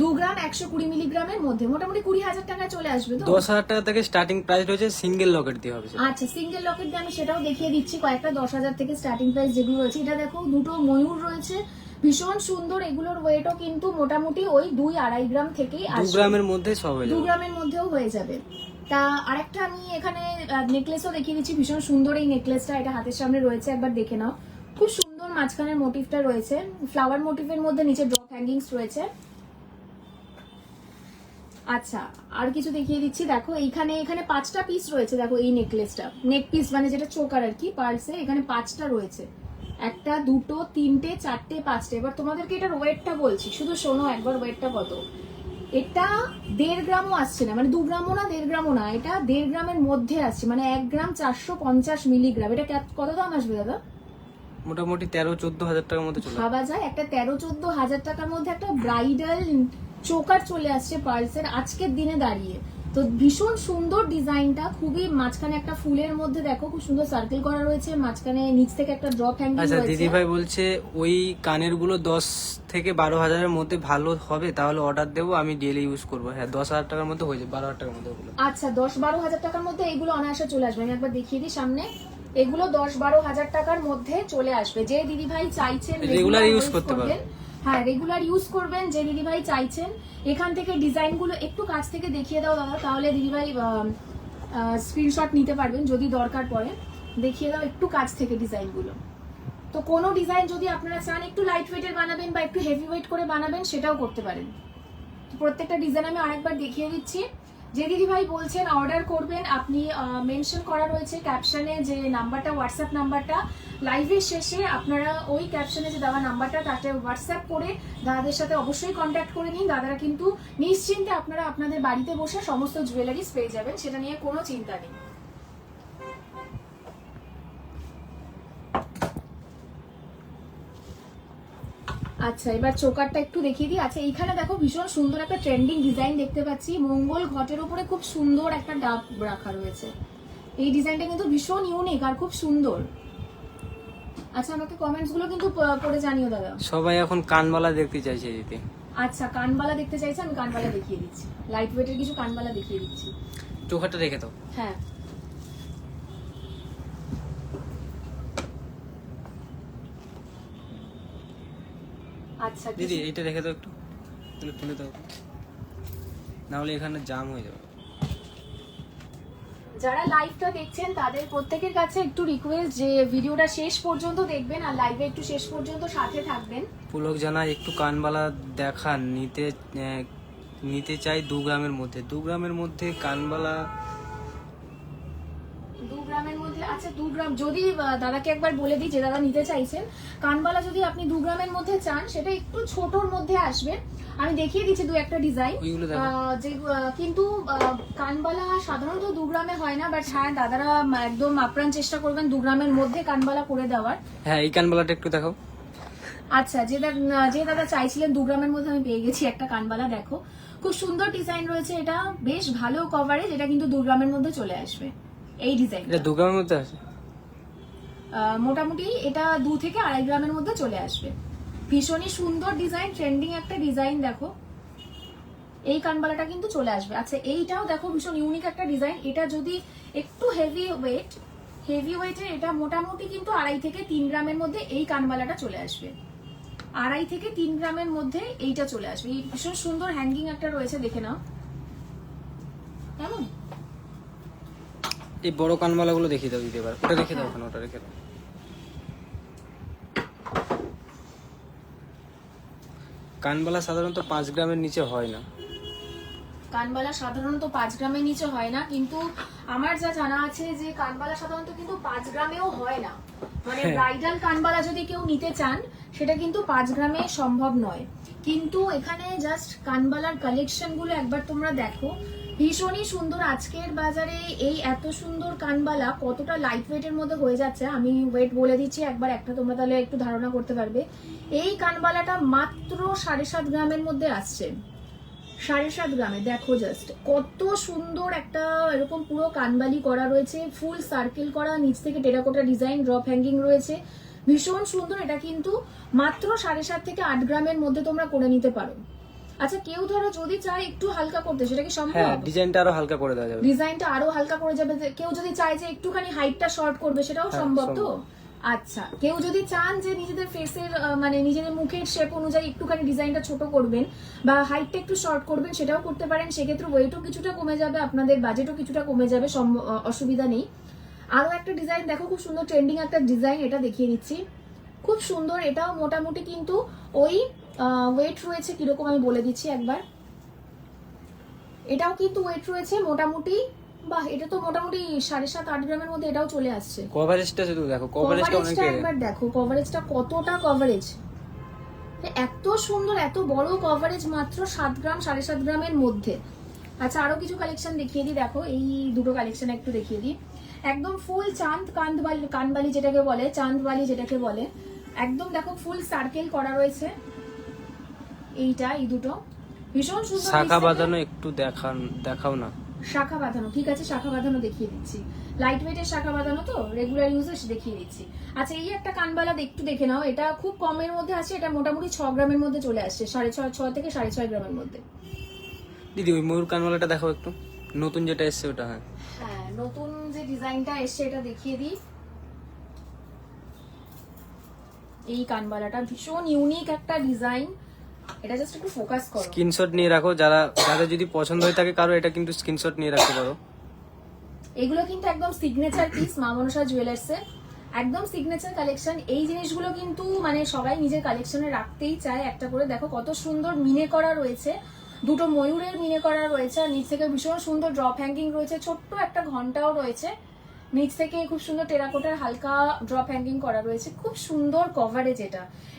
2 গ্রাম 120 মিলিগ্রামের মধ্যে, মোটামুটি 20,000 টাকায় চলে আসবে। তো 10,000 টাকা থেকে স্টার্টিং প্রাইস রয়েছে, সিঙ্গেল লকেট দিয়ে হবে। আচ্ছা, সিঙ্গেল লকেট দিয়ে আমি সেটাও দেখিয়ে দিচ্ছি। কয়েকটা 10,000 থেকে স্টার্টিং প্রাইস যেগুলো রয়েছে, এটা দেখো দুটো ময়ূর রয়েছে, ভীষণ সুন্দর। এগুলোর ওয়েটও কিন্তু মোটামুটি ওই 2-2.5 গ্রাম থেকেই 2 গ্রামের মধ্যে সব হয়ে 2 যাবে। গ্রামের মধ্যেও হয়ে যাবে। তা আরেকটা আমি এখানে নেকলেসও দেখিয়ে দিচ্ছি, ভীষণ সুন্দর এই নেকলেসটা, এটা হাতের সামনে রয়েছে, একবার দেখে নাও। খুব সুন্দর মাঝখানের মোটিভটা রয়েছে, ফ্লাওয়ার মোটিভের মধ্যে নিচে ড্রপ হ্যাঙ্গিংস রয়েছে। আচ্ছা, আর কিছু দেখিয়ে দিচ্ছি। দেখো এখানে 5টা পিস রয়েছে। দেখো এই নেকলেসটা, নেক পিস মানে যেটা চোকার আর কি, পার্লসে এখানে 5টা রয়েছে, 1, 2, 3, 4, 5টা। এবার তোমাদেরকে এটার ওয়েটটা বলছি, শুধু শোনো একবার ওয়েটটা কত। এটা 1.5 গ্রামও আসছে না, মানে 2 গ্রামও না 1.5 গ্রামও না, এটা 1.5 গ্রামের মধ্যে আসছে, মানে 1 গ্রাম 450 মিলিগ্রাম। এটা কত দাম আসবে দাদা? মোটামুটি 13-14 হাজার টাকার মধ্যে চলে ভাবা যায়, একটা 13-14 হাজার টাকার মধ্যে একটা ব্রাইডাল চোকার চলে আসছে পার্লসের আজকের দিনে দাঁড়িয়ে। তো ভীষণ সুন্দর ডিজাইনটা, খুবই মাঝখানে একটা ফুলের মধ্যে দেখো খুব সুন্দর সার্কেল করা রয়েছে, মাঝখানে নিচ থেকে একটা ড্রপ হ্যাঙ্গিং আচ্ছা, রয়েছে। দিদিভাই বলছে ওই কানের গুলো 10 থেকে 12,000-এর মধ্যে ভালো হবে, তাহলে অর্ডার দেবো, আমি ডেলি ইউজ করবো। হ্যাঁ, 10,000 টাকার মধ্যে হয়ে যাবে, 12,000 টাকার মধ্যে ওগুলো। আচ্ছা, 10-12 হাজার টাকার মধ্যে এগুলো অনায়াসে চলে আসবে। আমি একবার দেখিয়ে দিই সামনে, এগুলো 10-12 হাজার টাকার মধ্যে চলে আসবে। যে দিদিভাই চাইছেন রেগুলার ইউজ করতে পারবেন, হ্যাঁ রেগুলার ইউজ করবেন, যে দিদিভাই চাইছেন। এখান থেকে ডিজাইনগুলো একটু কাছ থেকে দেখিয়ে দাও দাদা, তাহলে দিদিভাই স্ক্রিনশট নিতে পারবেন যদি দরকার পড়ে। দেখিয়ে দাও একটু কাছ থেকে ডিজাইনগুলো। তো কোনো ডিজাইন যদি আপনারা চান একটু লাইট ওয়েটের বানাবেন বা একটু হেভি ওয়েট করে বানাবেন, সেটাও করতে পারেন। তো প্রত্যেকটা ডিজাইন আমি আরেকবার দেখিয়ে দিচ্ছি। যে দিদিভাই বলছেন অর্ডার করবেন, আপনি মেনশন করা রয়েছে ক্যাপশনে যে নাম্বারটা, হোয়াটসঅ্যাপ নাম্বারটা, লাইভের শেষে আপনারা ওই ক্যাপশনে যে দেওয়া নাম্বারটা তাতে হোয়াটসঅ্যাপ করে দাদাদের সাথে অবশ্যই কন্ট্যাক্ট করে নিন। দাদারা কিন্তু নিশ্চিন্তে আপনারা আপনাদের বাড়িতে বসে সমস্ত জুয়েলারিস পেয়ে যাবেন, সেটা নিয়ে কোনো চিন্তা নেই। আচ্ছা, এবার চোকারটা একটু দেখিয়ে দিই। আচ্ছা, এইখানে দেখো ভীষণ সুন্দর একটা ট্রেন্ডিং ডিজাইন দেখতে পাচ্ছি, মঙ্গল ঘটের উপরে খুব সুন্দর একটা ডাব রাখা রয়েছে। এই ডিজাইনটা কিন্তু ভীষণ ইউনিক আর খুব সুন্দর। আচ্ছা, আমাকে কমেন্টস গুলো কিন্তু পড়ে জানিও দাদা। সবাই এখন কানবালা দেখতে চাইছে দিদি। আচ্ছা, কানবালা দেখতে চাইছে, আমি কানবালা দেখিয়ে দিচ্ছি, লাইট ওয়েটের কিছু কানবালা দেখিয়ে দিচ্ছি। চোখাটা রেখে দাও। হ্যাঁ, আচ্ছা দিদি এইটা রেখে দাও, একটু তুলে দাও, নাহলে এখানে জাম হয়ে যাবে। যারা লাইভটা দেখছেন তাদের প্রত্যেকের কাছে একটু রিকোয়েস্ট যে ভিডিওটা শেষ পর্যন্ত দেখবেন আর লাইভে একটু শেষ পর্যন্ত সাথে থাকবেন। পুলক জানা একটু কানবালা দেখান, নিতে চাই 2 গ্রামের মধ্যে। 2 গ্রামের মধ্যে কানবালা 2 গ্রামের মধ্যে, আচ্ছা 2 গ্রাম যদি দাদাকে একবার বলে দিই যে দাদা নিতে চাইছেন কানবালা, যদি আপনি 2 গ্রামের মধ্যে চান সেটা একটু ছোটর মধ্যে আসবে। আমি দেখিয়ে দিচ্ছি 2-1টা ডিজাইন, যে কিন্তু কানবালা সাধারণত 2 গ্রামে হয় না, বাট হ্যাঁ দাদারা একদম আপ্রাণ চেষ্টা করবেন 2 গ্রামের মধ্যে কানবালা করে দেওয়ার। হ্যাঁ, এই কানবালাটা একটু দেখাও। আচ্ছা, যে দাদা চাইছিলেন 2 গ্রামের মধ্যে, আমি পেয়ে গেছি একটা কানবালা। দেখো খুব সুন্দর ডিজাইন রয়েছে, এটা বেশ ভালো কভারেজ, এটা কিন্তু 2 গ্রামের মধ্যে চলে আসবে। এই ডিজাইন এটা 2 গ্রামের মধ্যে আছে, মোটামুটি এটা 2 থেকে 2.5 গ্রামের মধ্যে চলে আসবে। ভীষণই সুন্দর ডিজাইন, ট্রেন্ডিং একটা ডিজাইন। দেখো এই কানবালাটা কিন্তু চলে আসবে। আচ্ছা, এইটাও দেখো ভীষণ ইউনিক একটা ডিজাইন। এটা যদি একটু হেভি ওয়েটের, এটা মোটামুটি কিন্তু 2.5 থেকে 3 গ্রামের মধ্যে এই কানবালাটা চলে আসবে। 2.5 থেকে 3 গ্রামের মধ্যে এইটা চলে আসবে। এই ভীষণ সুন্দর হ্যাঙ্গিং একটা রয়েছে, দেখে নাও কেমন। এই বড় কানবালা গুলো দেখিয়ে দাও দিদি, এবার ওটা রেখে দাও, ওখানে ওটা রেখে দাও। কানবালা সাধারণত 5 গ্রামের নিচে হয় না। কানবালা সাধারণত 5 গ্রামের নিচে হয় না, কিন্তু আমার যা জানা আছে যে কানবালা সাধারণত কিন্তু 5 গ্রামেও হয় না, মানে ব্রাইডাল কানবালা যদি কেউ নিতে চান সেটা কিন্তু 5 গ্রামে সম্ভব নয়। কিন্তু এখানে জাস্ট কানবালার কালেকশন গুলো একবার তোমরা দেখো, ভীষণই সুন্দর। আজকের বাজারে এই এত সুন্দর কানবালা কতটা লাইট ওয়েটের মধ্যে হয়ে যাচ্ছে আমি ওয়েট বলে দিচ্ছি একবার, একটা তোমরা তাহলে একটু ধারণা করতে পারবে। এই কানবালাটা মাত্র 7.5 গ্রামের মধ্যে আসছে, 7.5 গ্রামে। দেখো জাস্ট কত সুন্দর একটা এরকম পুরো কানবালি করা রয়েছে, ফুল সার্কেল করা, নিচ থেকে টেরাকোটা ডিজাইন, ড্রপ হ্যাঙ্গিং রয়েছে, ভীষণ সুন্দর। এটা কিন্তু মাত্র 7.5 থেকে 8 গ্রামের মধ্যে তোমরা করে নিতে পারো। আচ্ছা, কেউ ধরো যদি চায় একটু হালকা করতে, সেটা কি সম্ভব? হ্যাঁ, ডিজাইনটা আরো হালকা করে দেওয়া যাবে, ডিজাইনটা আরো হালকা করে যাবে। কেউ যদি চায় যে একটুখানি হাইটটা শর্ট করবে, সেটাও সম্ভব তো? আচ্ছা, কেউ যদি চান যে নিজেদের ফেসের মানে নিজেদের মুখের শেপ অনুযায়ী একটুখানি ডিজাইনটা ছোট করবেন বা হাইটটা একটু শর্ট করবেন, সেটাও করতে পারেন। সেক্ষেত্রে ওয়েটও কিছুটা কমে যাবে, আপনাদের বাজেটও কিছুটা কমে যাবে, অসুবিধা নেই। আরো একটা ডিজাইন দেখো, খুব সুন্দর ট্রেন্ডিং একটা ডিজাইন, এটা দেখিয়ে দিচ্ছি, খুব সুন্দর। এটাও মোটামুটি কিন্তু ওই ওয়েট রয়েছে কিরকম আমি বলে দিচ্ছি একবার। এটাও কিন্তু ওয়েট রয়েছে মোটামুটি, বাহ, এটা তো মোটামুটি 7.5-8 গ্রামের মধ্যে এটাও চলে আসছে। কভারেজটা শুধু দেখো, কভারেজটা অনেক একবার দেখো, কভারেজটা কতটা কভারেজ, এত সুন্দর, এত বড় কভারেজ মাত্র 7 গ্রাম 7.5 গ্রামের মধ্যে। আচ্ছা, আরো কিছু কালেকশন দেখিয়ে দিই, দেখো এই দুটো কালেকশন একটু দেখিয়ে দিই। একদম ফুল চাঁদ কানবালি যেটাকে বলে, চাঁদবালি যেটাকে বলে, একদম দেখো ফুল সার্কেল করা রয়েছে। এইটা, এই দুটো ভীষণ সুন্দর। শাখা বাঁধানো একটু দেখাও না। শাখা বাঁধানো, ঠিক আছে, শাখা বাঁধানো দেখিয়ে দিচ্ছি। লাইট ওয়েটের শাখা বাঁধানো তো, রেগুলার ইউজে দেখিয়ে দিচ্ছি। আচ্ছা, এই একটা কানবালা একটু দেখে নাও, এটা খুব কমের মধ্যে আছে, এটা মোটামুটি 6 গ্রামের মধ্যে চলে আসছে, 6.5 থেকে 6.5 গ্রামের মধ্যে। দিদি ওই ময়ূর কানবালাটা দেখাও একটু, নতুন যেটা এসছে ওটা। হ্যাঁ হ্যাঁ, নতুন যে ডিজাইনটা এসছে এটা দেখিয়ে দিই। এই কানবালাটা ভীষণ ইউনিক একটা ডিজাইন, এটা জাস্ট একটু ফোকাস করো, স্ক্রিনশট নিয়ে রাখো, যাদের যদি পছন্দ হয়ে থাকে কারো, এটা কিন্তু স্ক্রিনশট নিয়ে রাখতে পারো। এগুলো কিন্তু একদম সিগনেচার পিস মা মনসা জুয়েলার্স এর, একদম সিগনেচার কালেকশন। এই জিনিসগুলো কিন্তু মানে সবাই নিজের কালেকশনে রাখতেই চায় একটা করে। দেখো কত সুন্দর মিনে করা রয়েছে, দুটো ময়ূরের মিনে করা রয়েছে, আর নিচ থেকে ভীষণ সুন্দর ড্রপ হ্যাঙ্গিং রয়েছে, ছোট্ট একটা ঘন্টাও রয়েছে, নিচ থেকে খুব সুন্দর টেরাকোটার হালকা ড্রপ হ্যাঙ্গিং করা রয়েছে, খুব সুন্দর কভারেজ।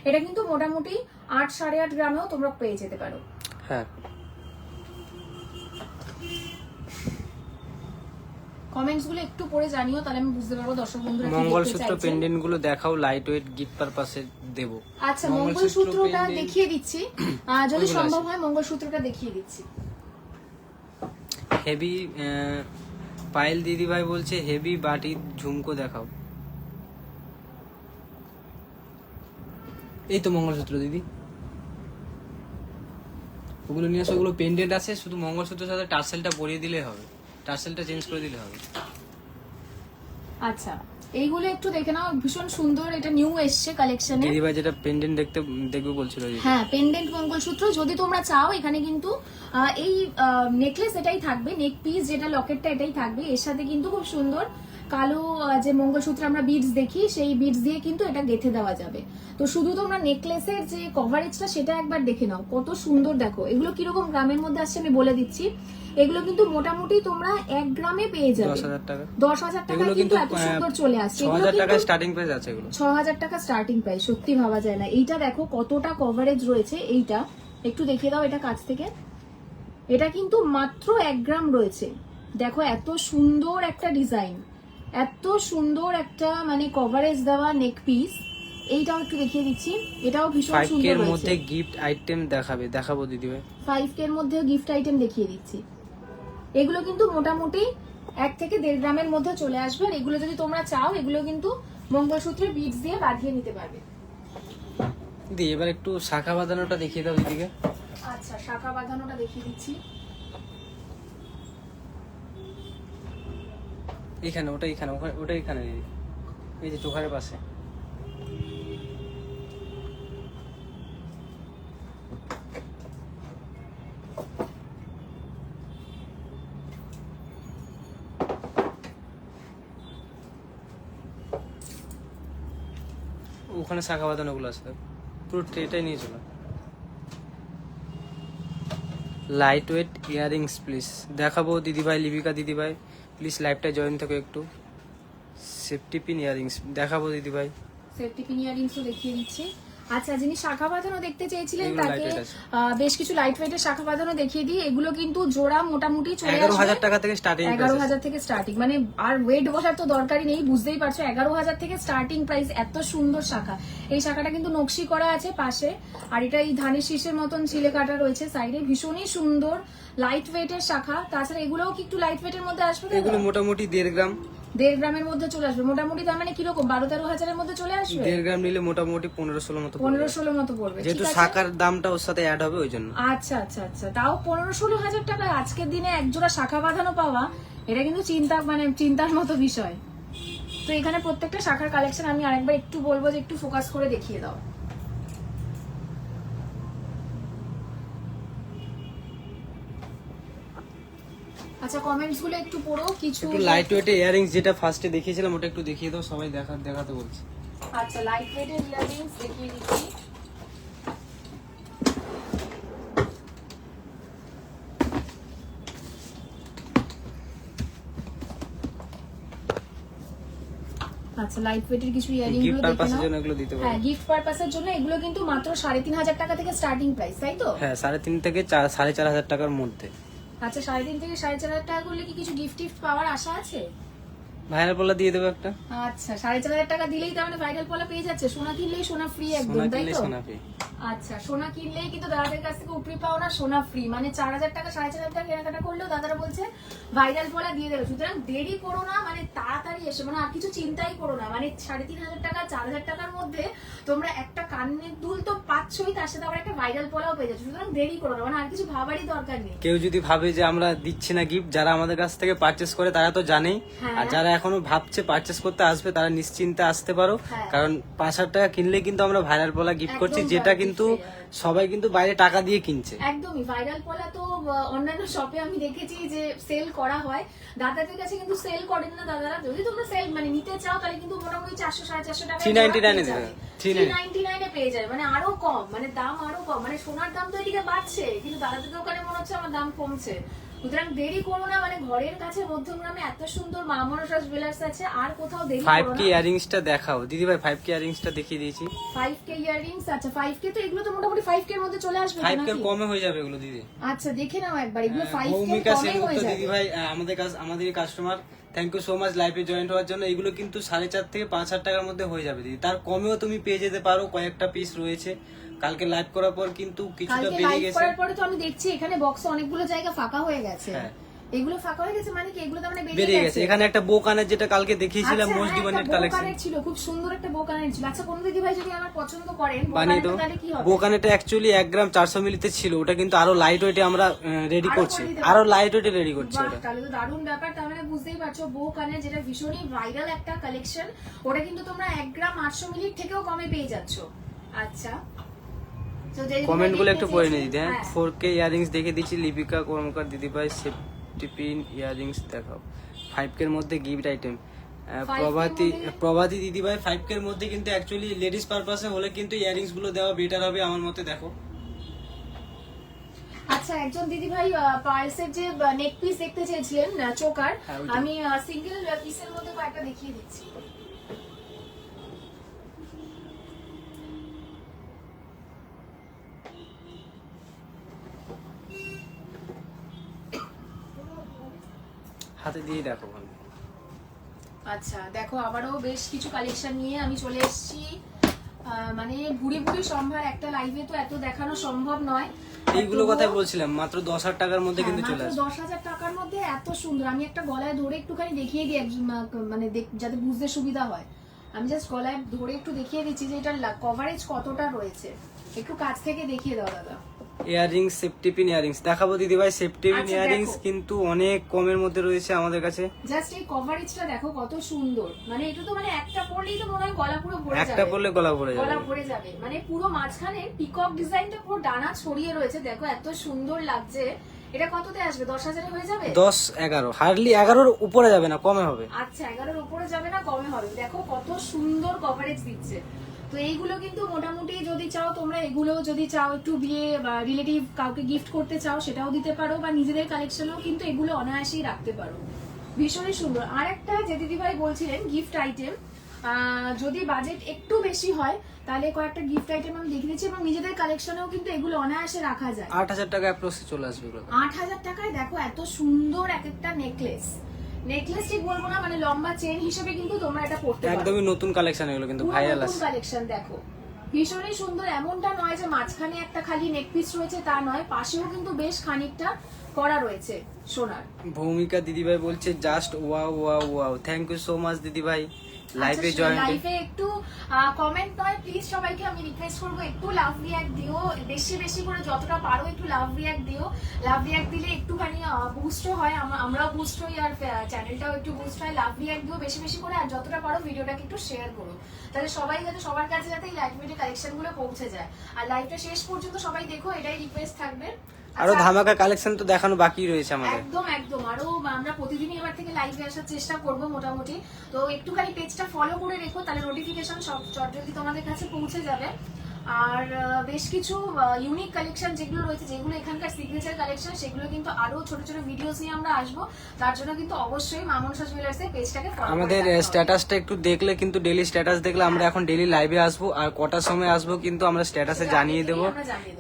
এটা কিন্তু মোটামুটি 8-8.5 গ্রামেও তোমরা পেয়ে যেতে পারো। হ্যাঁ, কমেন্টস গুলো একটু পড়ে জানিও, তাহলে আমি বুঝতে পারবো দর্শক বন্ধুরা কি দেখতে মঙ্গলসূত্র চাইছেন। পেন্ডেন্ট গুলো দেখাও, লাইট ওয়েট গিফট পারপাসে দেব। আচ্ছা, মঙ্গলসূত্রটা দেখিয়ে দিচ্ছি, যদি সম্ভব হয় মঙ্গলসূত্রটা দেখিয়ে দিচ্ছি। হেভি পায়েল দিদি ভাই বলছে হেভি বাটি ঝুমকো দেখাও। এই তো মঙ্গলসূত্র দিদি, ওগুলো নিয়ে আসো, ওগুলো পেন্ডেন্ট আছে, শুধু মঙ্গলসূত্রের সাথে টার্সেলটা পরিয়ে দিলে হবে, টার্সেলটা চেঞ্জ করে দিলে হবে। আচ্ছা, এইগুলো একটু দেখে নাও, ভীষণ সুন্দর, এটা নিউ এসছে কালেকশনে। দিদি ভাই যেটা পেন্ডেন্ট দেখবে বলছিল। হ্যাঁ, পেন্ডেন্ট মঙ্গলসূত্র যদি তোমরা চাও, এখানে কিন্তু এই নেকলেস এটাই থাকবে, নেক পিস যেটা লকেটটা এটাই থাকবে, এর সাথে কিন্তু খুব সুন্দর কালো যে মঙ্গলসূত্রে আমরা বিডস দেখি, সেই বিডস দিয়ে কিন্তু এটা গেঁথে দেওয়া যাবে। তো শুধু তোমরা নেকলেসের যে কভারেজটা সেটা একবার দেখে নাও, কত সুন্দর। দেখো এগুলো কিরকম গ্রামের মধ্যে আসছে আমি বলে দিচ্ছি। এগুলো কিন্তু মোটামুটি তোমরা 1 গ্রামে পেয়ে যাবে 10,000 টাকা। 10,000 টাকা কিন্তু এত সুন্দর চলে আসছে। 6,000 টাকা স্টার্টিং প্রাইস আছে এগুলো, 6,000 টাকা স্টার্টিং প্রাইস, সত্যি ভাবা যায় না। এইটা দেখো কতটা কভারেজ রয়েছে, এইটা একটু দেখিয়ে দাও এটা কাছ থেকে। এটা কিন্তু মাত্র 1 গ্রাম রয়েছে, দেখো এত সুন্দর একটা ডিজাইন, এত সুন্দর একটা মানে কভারেজ দেওয়া নেক পিস। এইটাও একটু দেখিয়ে দিচ্ছি, এটাও ভীষণ 5K সুন্দর এর রয়েছে। মধ্যে গিফট আইটেম দেখাবো দিদি ভাই, 5K এর মধ্যে গিফট আইটেম দেখিয়ে দিচ্ছি। এগুলো কিন্তু মোটামুটি 1 থেকে 1.5 গ্রামের মধ্যে চলে আসবে। আর এগুলো যদি তোমরা চাও, এগুলো কিন্তু মঙ্গলসূত্রে বিডস দিয়ে বাঁধিয়ে নিতে পারবে। দিদি এবার একটু শাখা বাঁধানোটা দেখিয়ে দাও দিদিকে। আচ্ছা, শাখা বাঁধানোটা দেখিয়ে দিচ্ছি। এইখানে, ওটা এখানে দিদি, এই যে চোখারের পাশে। ওখানে শাখা বাঁধানো গুলো আছে, পুরো ট্রেটাই নিয়ে চলো। লাইট ওয়েট ইয়ারিংস প্লিজ দেখাবো দিদিভাই, লিপিকা দিদিভাই প্লিজ লাইভটা জয়েন থাকো একটু। সেফটি পিন ইয়ারিংস দেখাবো দিদিভাই। সেফটি পিন ইয়ারিংসও দেখিয়ে দিচ্ছি। আচ্ছা, যিনি শাখা বাঁধানো দেখতে চেয়েছিলেন এগুলো তাকে lightweight আছে। বেশ কিছু লাইট ওয়েটের শাখা বাঁধানো দেখিয়ে দিই। এগুলো কিন্তু জোড়া মোটামুটি চলে 11,000 টাকা থেকে স্টার্টিং 11,000 থেকে স্টার্টিং, মানে আর ওয়েট বসার তো দরকারই নেই, বুঝতেই পারছো 11,000 থেকে স্টার্টিং প্রাইস। এত সুন্দর শাখা, এই শাখাটা কিন্তু নকশি করা আছে পাশে, আর এটা এই ধানের শীষের মতন ছিলে কাটা রয়েছে সাইডে, ভীষণই সুন্দর লাইট ওয়েটের শাখা। তাছাড়া এগুলোও কি একটু লাইট ওয়েটের মধ্যে আসবে? এগুলো মোটামুটি 1.5 গ্রাম, 1.5 গ্রামের মধ্যে চলে আসবে মোটামুটি। তার মানে কিরকম 12-13 হাজারের মধ্যে চলে আসবে? 1.5 গ্রাম নিলে মোটামুটি 15-16 মতো পড়বে। 15-16 মতো পড়বে, যেহেতু ঠিক আছে। শাখার দামটা ওর সাথে অ্যাড হবে ওই জন্য। আচ্ছা আচ্ছা আচ্ছা, তাও 15-16 হাজার টাকা আজকের দিনে একজোড়া শাখা বাঁধানো পাওয়া, এটা কিন্তু চিন্তার মতো বিষয়। তো এখানে প্রত্যেকটা শাখার কালেকশন আমি আরেকবার একটু বলবো যে একটু ফোকাস করে দেখিয়ে দাও। আচ্ছা, কমেন্টস গুলো একটু পড়ো কিছু। একটু লাইট ওয়েট ইয়ারিংস যেটা ফার্স্টে দেখিয়েছিলাম ওটা একটু দেখিয়ে দাও, সবাই দেখাতে বলছি। আচ্ছা, লাইট ওয়েটের ইয়ারিংস দেখিয়ে দিচ্ছি। আচ্ছা, লাইট ওয়েটের কিছু ইয়ারিং গিফট গুলো দেখে পারপাসের নাও। জন্য এগুলো দিতে পারো। হ্যাঁ, গিফট পারপাসের জন্য এগুলো কিন্তু মাত্র 3,500 টাকা থেকে স্টার্টিং প্রাইস, তাই তো? হ্যাঁ 3.5 থেকে 4,500 টাকার মধ্যে। আচ্ছা, 3,500 থেকে 4,500 টাকা করলে কি কিছু গিফট টিফট পাওয়ার আশা আছে? ভাইরাল পলা দিয়ে দেবো একটা। আচ্ছা, 4,500 টাকা দিলেই তার মানে ভাইরাল পলা পেয়ে যাচ্ছে। সোনা কিনলেই সোনা ফ্রি একদম, সোনা তাই কিনলে তো? সোনা পেয়ে। আচ্ছা, সোনা কিনলেই কিন্তু দাদাদের কাছ থেকে উপরি পাওনা সোনা ফ্রি, মানে 4,000 টাকা 4,500 টাকা কেনাকাটা করলেও দাদারা বলছে ভাইরাল পলা দিয়ে দেবে। সুতরাং দেরি করো না, মানে তাড়াতাড়ি এসে, মানে আর কিছু চিন্তাই করো না। মানে 3,500 টাকা 4,000 টাকার মধ্যে তোমরা একটা কানের দুল তো পাচ্ছই, তার সাথে আবার একটা ভাইরাল পলাও পেয়ে যাচ্ছ। সুতরাং দেরি করো না, মানে আর কিছু ভাবারই দরকার নেই। কেউ যদি ভাবে যে আমরা দিচ্ছি না গিফট, যারা আমাদের কাছ থেকে পারচেস করে তারা তো জানেই, হ্যাঁ। আর যারা এখনো ভাবছে পারচেস করতে আসবে তারা নিশ্চিন্তে আসতে পারো। হ্যাঁ। কারণ 5,000 টাকা কিনলে কিন্তু আমরা ভাইরাল পলা গিফট করছি, একদম যেটা ভাইরাল কিন্তু gift পেয়ে যাবে। সবাই কিন্তু বাইরে টাকা দিয়ে কিনছে। একদমই ভাইরাল পলা তো অন্যান্য শপে আমি দেখেছি যে সেল করা হয়, দাদাদের কাছে কিন্তু সেল করেন না দাদারা। যদি তোমরা সেল মানে নিতে চাও তাহলে কিন্তু মোটামুটি 400-450 টাকা 399 এ দেবে। 399 এ পেয়ে যায়, মানে আরো কম, মানে দাম আরো কম। মানে সোনার দাম তো এদিকে বাড়ছে, কিন্তু দাদাদের দোকানে মনে হচ্ছে আমার দাম কমছে। সুতরাং দেরি করো না, মানে ঘরের কাছে মধ্যমগ্রামে এত সুন্দর মা মনসা জুয়েলার্স আছে, আর কোথাও দেরি করো 5K না। ইয়ারিংসটা দেখাও দিদি ভাই। 5K ইয়ারিংসটা দেখিয়ে দিয়েছি। 5K ইয়ারিংস, আচ্ছা 5K তো এগুলো তো মোটামুটি 5K এর মধ্যে চলে আসবে তো 5K নাকি? কমে হয়ে যাবে এগুলো দিদি। আচ্ছা, দেখে নাও একবার, এগুলো 5K ভূমিকা কমে সেনগুপ্ত হয়ে যাবে। দিদি ভাই আমাদের customer, thank you so much লাইভে জয়েন হওয়ার জন্য। এগুলো কিন্তু 4,500 থেকে 5,000 টাকার মধ্যে হয়ে যাবে দিদি, তার কমেও তুমি পেয়ে যেতে পারো। কয়েকটা পিস রয়েছে, কালকে লাইভ করার পর কিন্তু কিছুটা কালকে বেড়ে লাইভ গেছে। করার পরে তো আমি দেখছি এখানে বক্সে অনেকগুলো জায়গা ফাঁকা হয়ে গেছে। হ্যাঁ। এগুলো ফাঁকা হয়ে গেছে মানে কি এগুলো তো মানে বেড়ে বেরিয়ে গেছে। এখানে একটা বো কানের যেটা কালকে দেখিয়েছিলাম, আচ্ছা, মোস্ট হ্যাঁ, ডিমান্ডেড একটা bow কালেকশন কানের ছিল, খুব সুন্দর একটা বো কানের ছিল। আচ্ছা, কোন দিদি ভাই যদি আমার পছন্দ করেন bow বানিয়ে কানেরটা দেবো। তাহলে কি হবে? বো কানেরটা অ্যাকচুয়ালি 1 গ্রাম 400 মিলিতে ছিল, ওটা কিন্তু আরো লাইট ওয়েটে আমরা রেডি আরো করছি, করে দিতে আরো পারবো। লাইট ওয়েটে রেডি করছি বাহ, ওটা। তাহলে তো দারুণ ব্যাপার। তার মানে বুঝতেই পারছো বো কানের যেটা ভীষণই ভাইরাল একটা কালেকশন, ওটা কিন্তু তোমরা 1 গ্রাম 800 মিলির থেকেও কমে পেয়ে যাচ্ছ। আচ্ছা, তো যে দিদি ভাই কমেন্ট গুলো একটু দেখতে পড়ে নিয়ে চেয়েছেন, দিদি। হ্যাঁ, হ্যাঁ। 4K ইয়ারিংস দেখে দিচ্ছি। লিপিকা কর্মকার দিদি ভাই সেফটি পিন ইয়ারিংস দেখাও। 5K এর মধ্যে গিফট আইটেম। 5K প্রভাতী দিদি ভাই 5K এর মধ্যে কিন্তু অ্যাকচুয়ালি লেডিস পারপাসে হলে কিন্তু ইয়ারিংস গুলো দেওয়া বেটার হবে আমার মতে। দেখো আচ্ছা, একজন দিদি ভাই পার্লসের যে নেক পিস দেখতে চেয়েছিলেন চোকার, হ্যাঁ, ওইটা। আমি সিঙ্গেল পিসের মধ্যে কয়েকটা দেখিয়ে দিচ্ছি। হাতে দিয়ে দেখো ভালো। আচ্ছা, দেখো আবারও বেশ কিছু কালেকশন নিয়ে আমি চলে এসেছি। মানে ভুড়ি ভুড়ি সম্ভার, একটা লাইভে তো এত দেখানো সম্ভব নয়। এইগুলো কথাই বলছিলাম, মাত্র 10,000 টাকার মধ্যে কিন্তু চলে আসবে। 10,000 টাকার মধ্যে এত সুন্দর। আমি একটা গলায় ধরে একটুখানি দেখিয়ে দিই মানে যাতে বুঝতে সুবিধা হয়। আমি জাস্ট গলায় ধরে একটু দেখিয়ে দিচ্ছি যে এটার কভারেজ কতটা রয়েছে। একটু কাছ থেকে দেখিয়ে দাও দাদা। ইয়ারিংস সেফটি পিন ইয়ারিংস দেখাবো দিদি ভাই। সেফটি পিন আচ্ছা, ইয়ারিংস দেখো। কিন্তু অনেক কমের মধ্যে রয়েছে আমাদের কাছে। জাস্ট এই কভারেজটা দেখো কত সুন্দর। মানে এটা তো মানে একটা পরলেই তো মনে হয় গলা পুরো ভরে যাবে। একটা পরলে গলা ভরে গলা যাবে। ভরে যাবে, মানে পুরো মাঝখানে পিকক ডিজাইনটা পুরো ডানা ছড়িয়ে রয়েছে। দেখো এত সুন্দর লাগছে। এটা কততে আসবে? 10,000 হয়ে যাবে? 10-11 হার্ডলি 11-র উপরে যাবে না, কমে হবে। আচ্ছা, 11-র উপরে যাবে না, কমে হবে। দেখো কত সুন্দর কভারেজ দিচ্ছে। তো এইগুলো কিন্তু মোটামুটি যদি চাও তোমরা, এগুলো যদি চাও একটু বিয়ে বা রিলেটিভ কাউকে গিফট করতে চাও সেটাও দিতে পারো, বা নিজেদের কালেকশনেও কিন্তু এগুলো অনায়াসেই রাখতে পারো। ভীষণই সুন্দর। আর একটা যে দিদিভাই বলছিলেন গিফট আইটেম, যদি বাজেট একটু বেশি হয় তাহলে কয়েকটা গিফট আইটেম আমি দেখে দিচ্ছি, এবং নিজেদের কালেকশনেও কিন্তু এগুলো অনায়াসে রাখা যায়। 8,000 টাকা অ্যাপ্রক্সে চলে আসবে এগুলো। 8,000 টাকায় দেখো এত সুন্দর এক একটা নেকলেস ঠিক বলবো না, মানে লম্বা চেন হিসেবে কিন্তু তোমরা এটা পড়তে পারো। একদমই নতুন কালেকশন এগুলো, কিন্তু ভাইরাল আছে। কালেকশন দেখো ভীষণই সুন্দর। এমনটা নয় যে মাঝখানে একটা খালি নেক পিস রয়েছে, তা নয়, পাশেও কিন্তু বেশ খানিকটা করা রয়েছে সোনার। ভূমিকা দিদিভাই বলছে just wow wow wow, thank you so much দিদিভাই লাইভে জয়েন। লাইভে একটু কমেন্ট নয় প্লিজ, সবাইকে আমি রিকোয়েস্ট করবো একটু লাভ রিঅ্যাক্ট দিও, বেশি বেশি করে যতটা পারো একটু লাভ রিঅ্যাক্ট দিও। লাভ রিঅ্যাক্ট দিলে একটুখানি বুস্ট হয়, আমরাও বুস্ট হই আর চ্যানেলটাও একটু বুস্ট হয়। লাভ রিঅ্যাক্ট দিও বেশি বেশি করে, আর যতটা পারো ভিডিওটাকে একটু শেয়ার করো, তাহলে সবাই যাতে সবার কাছে যাতে এই লাইটওয়েটের কালেকশন গুলো পৌঁছে যায়। আর লাইভটা শেষ পর্যন্ত সবাই দেখো, এটাই রিকোয়েস্ট থাকবে। আরো ধামাকা কালেকশন তো দেখানো বাকি রয়েছে আমাদের। একদম একদম, আরো আমরা প্রতিদিনই এবার থেকে লাইভে আসার চেষ্টা করব মোটামুটি। তো একটুখানি পেজটা ফলো করে রেখো, তাহলে নোটিফিকেশন সব জলদি তোমাদের কাছে পৌঁছে যাবে। আর বেশ কিছু ইউনিক কালেকশন যেগুলো রয়েছে, যেগুলো এখানকার সিগনেচার কালেকশন, সেগুলো কিন্তু আরো ছোট ছোট ভিডিওস নিয়ে আমরা আসবো। তার জন্য কিন্তু অবশ্যই মা মনসা জুয়েলার্সের পেজটাকে ফলো করতে হবে। আমাদের স্ট্যাটাসটা একটু দেখলে কিন্তু, ডেইলি স্ট্যাটাস দেখলে আমরা এখন ডেইলি লাইভে আসবো, আর কটার সময় আসবো কিন্তু আমরা স্ট্যাটাসে জানিয়ে দেবো।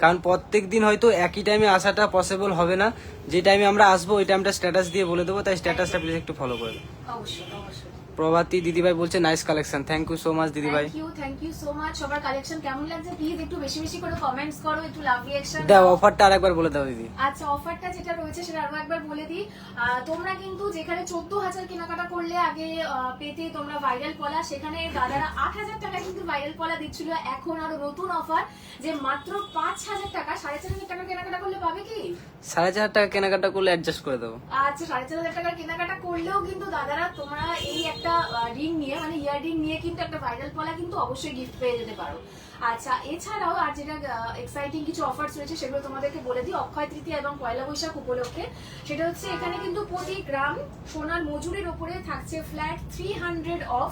কারণ প্রত্যেকদিন হয়তো একই টাইমে আসাটা পসিবল হবে না, যে টাইমে আমরা আসবো ওই টাইমটা স্ট্যাটাস দিয়ে বলে দেবো, তাই স্ট্যাটাসটা প্লিজ একটু ফলো করে দেবো। অবশ্যই অবশ্যই। প্রভাতী দিদিভাই বলছে nice collection, thank you so much দিদিভাই। Thank you so much. সবার কালেকশন কেমন লাগছে প্লিজ একটু বেশি বেশি করে কমেন্টস করো, একটু লাভ রিঅ্যাকশন দাও, অফারটা আরেকবার বলে দাও দিদি। আচ্ছা, অফারটা যেটা রয়েছে সেটা আরো একবার বলে দিই। তোমরা কিন্তু যেখানে 14,000 কেনাকাটা করলে আগে পেতে তোমরা ভাইরাল পলা, সেখানে দাদারা 8,000 টাকা কিন্তু ভাইরাল পলা দিচ্ছিল। এখন আরো নতুন অফার যে মাত্র 5,000 টাকা, 4,500 টাকা কেনাকাটা করলে পাবে কি 4,500 টাকা কেনাকাটা করলে অ্যাডজাস্ট করে দেবো। আচ্ছা, 4,500 টাকার কেনাকাটা করলেও কিন্তু দাদারা তোমরা এই একটা রিং নিয়ে, মানে ইয়ার রিং নিয়ে কিন্তু একটা ভাইরাল পলা কিন্তু অবশ্যই গিফট পেয়ে যেতে পারো। আচ্ছা, এছাড়াও আর যেটা এক্সাইটিং কিছু অফার্স রয়েছে সেগুলো তোমাদেরকে বলে দিই। অক্ষয় তৃতীয়া এবং পয়লা বৈশাখ উপলক্ষে সেটা হচ্ছে এখানে কিন্তু প্রতি গ্রাম সোনার মজুরির উপরে থাকছে ফ্ল্যাট 300 অফ।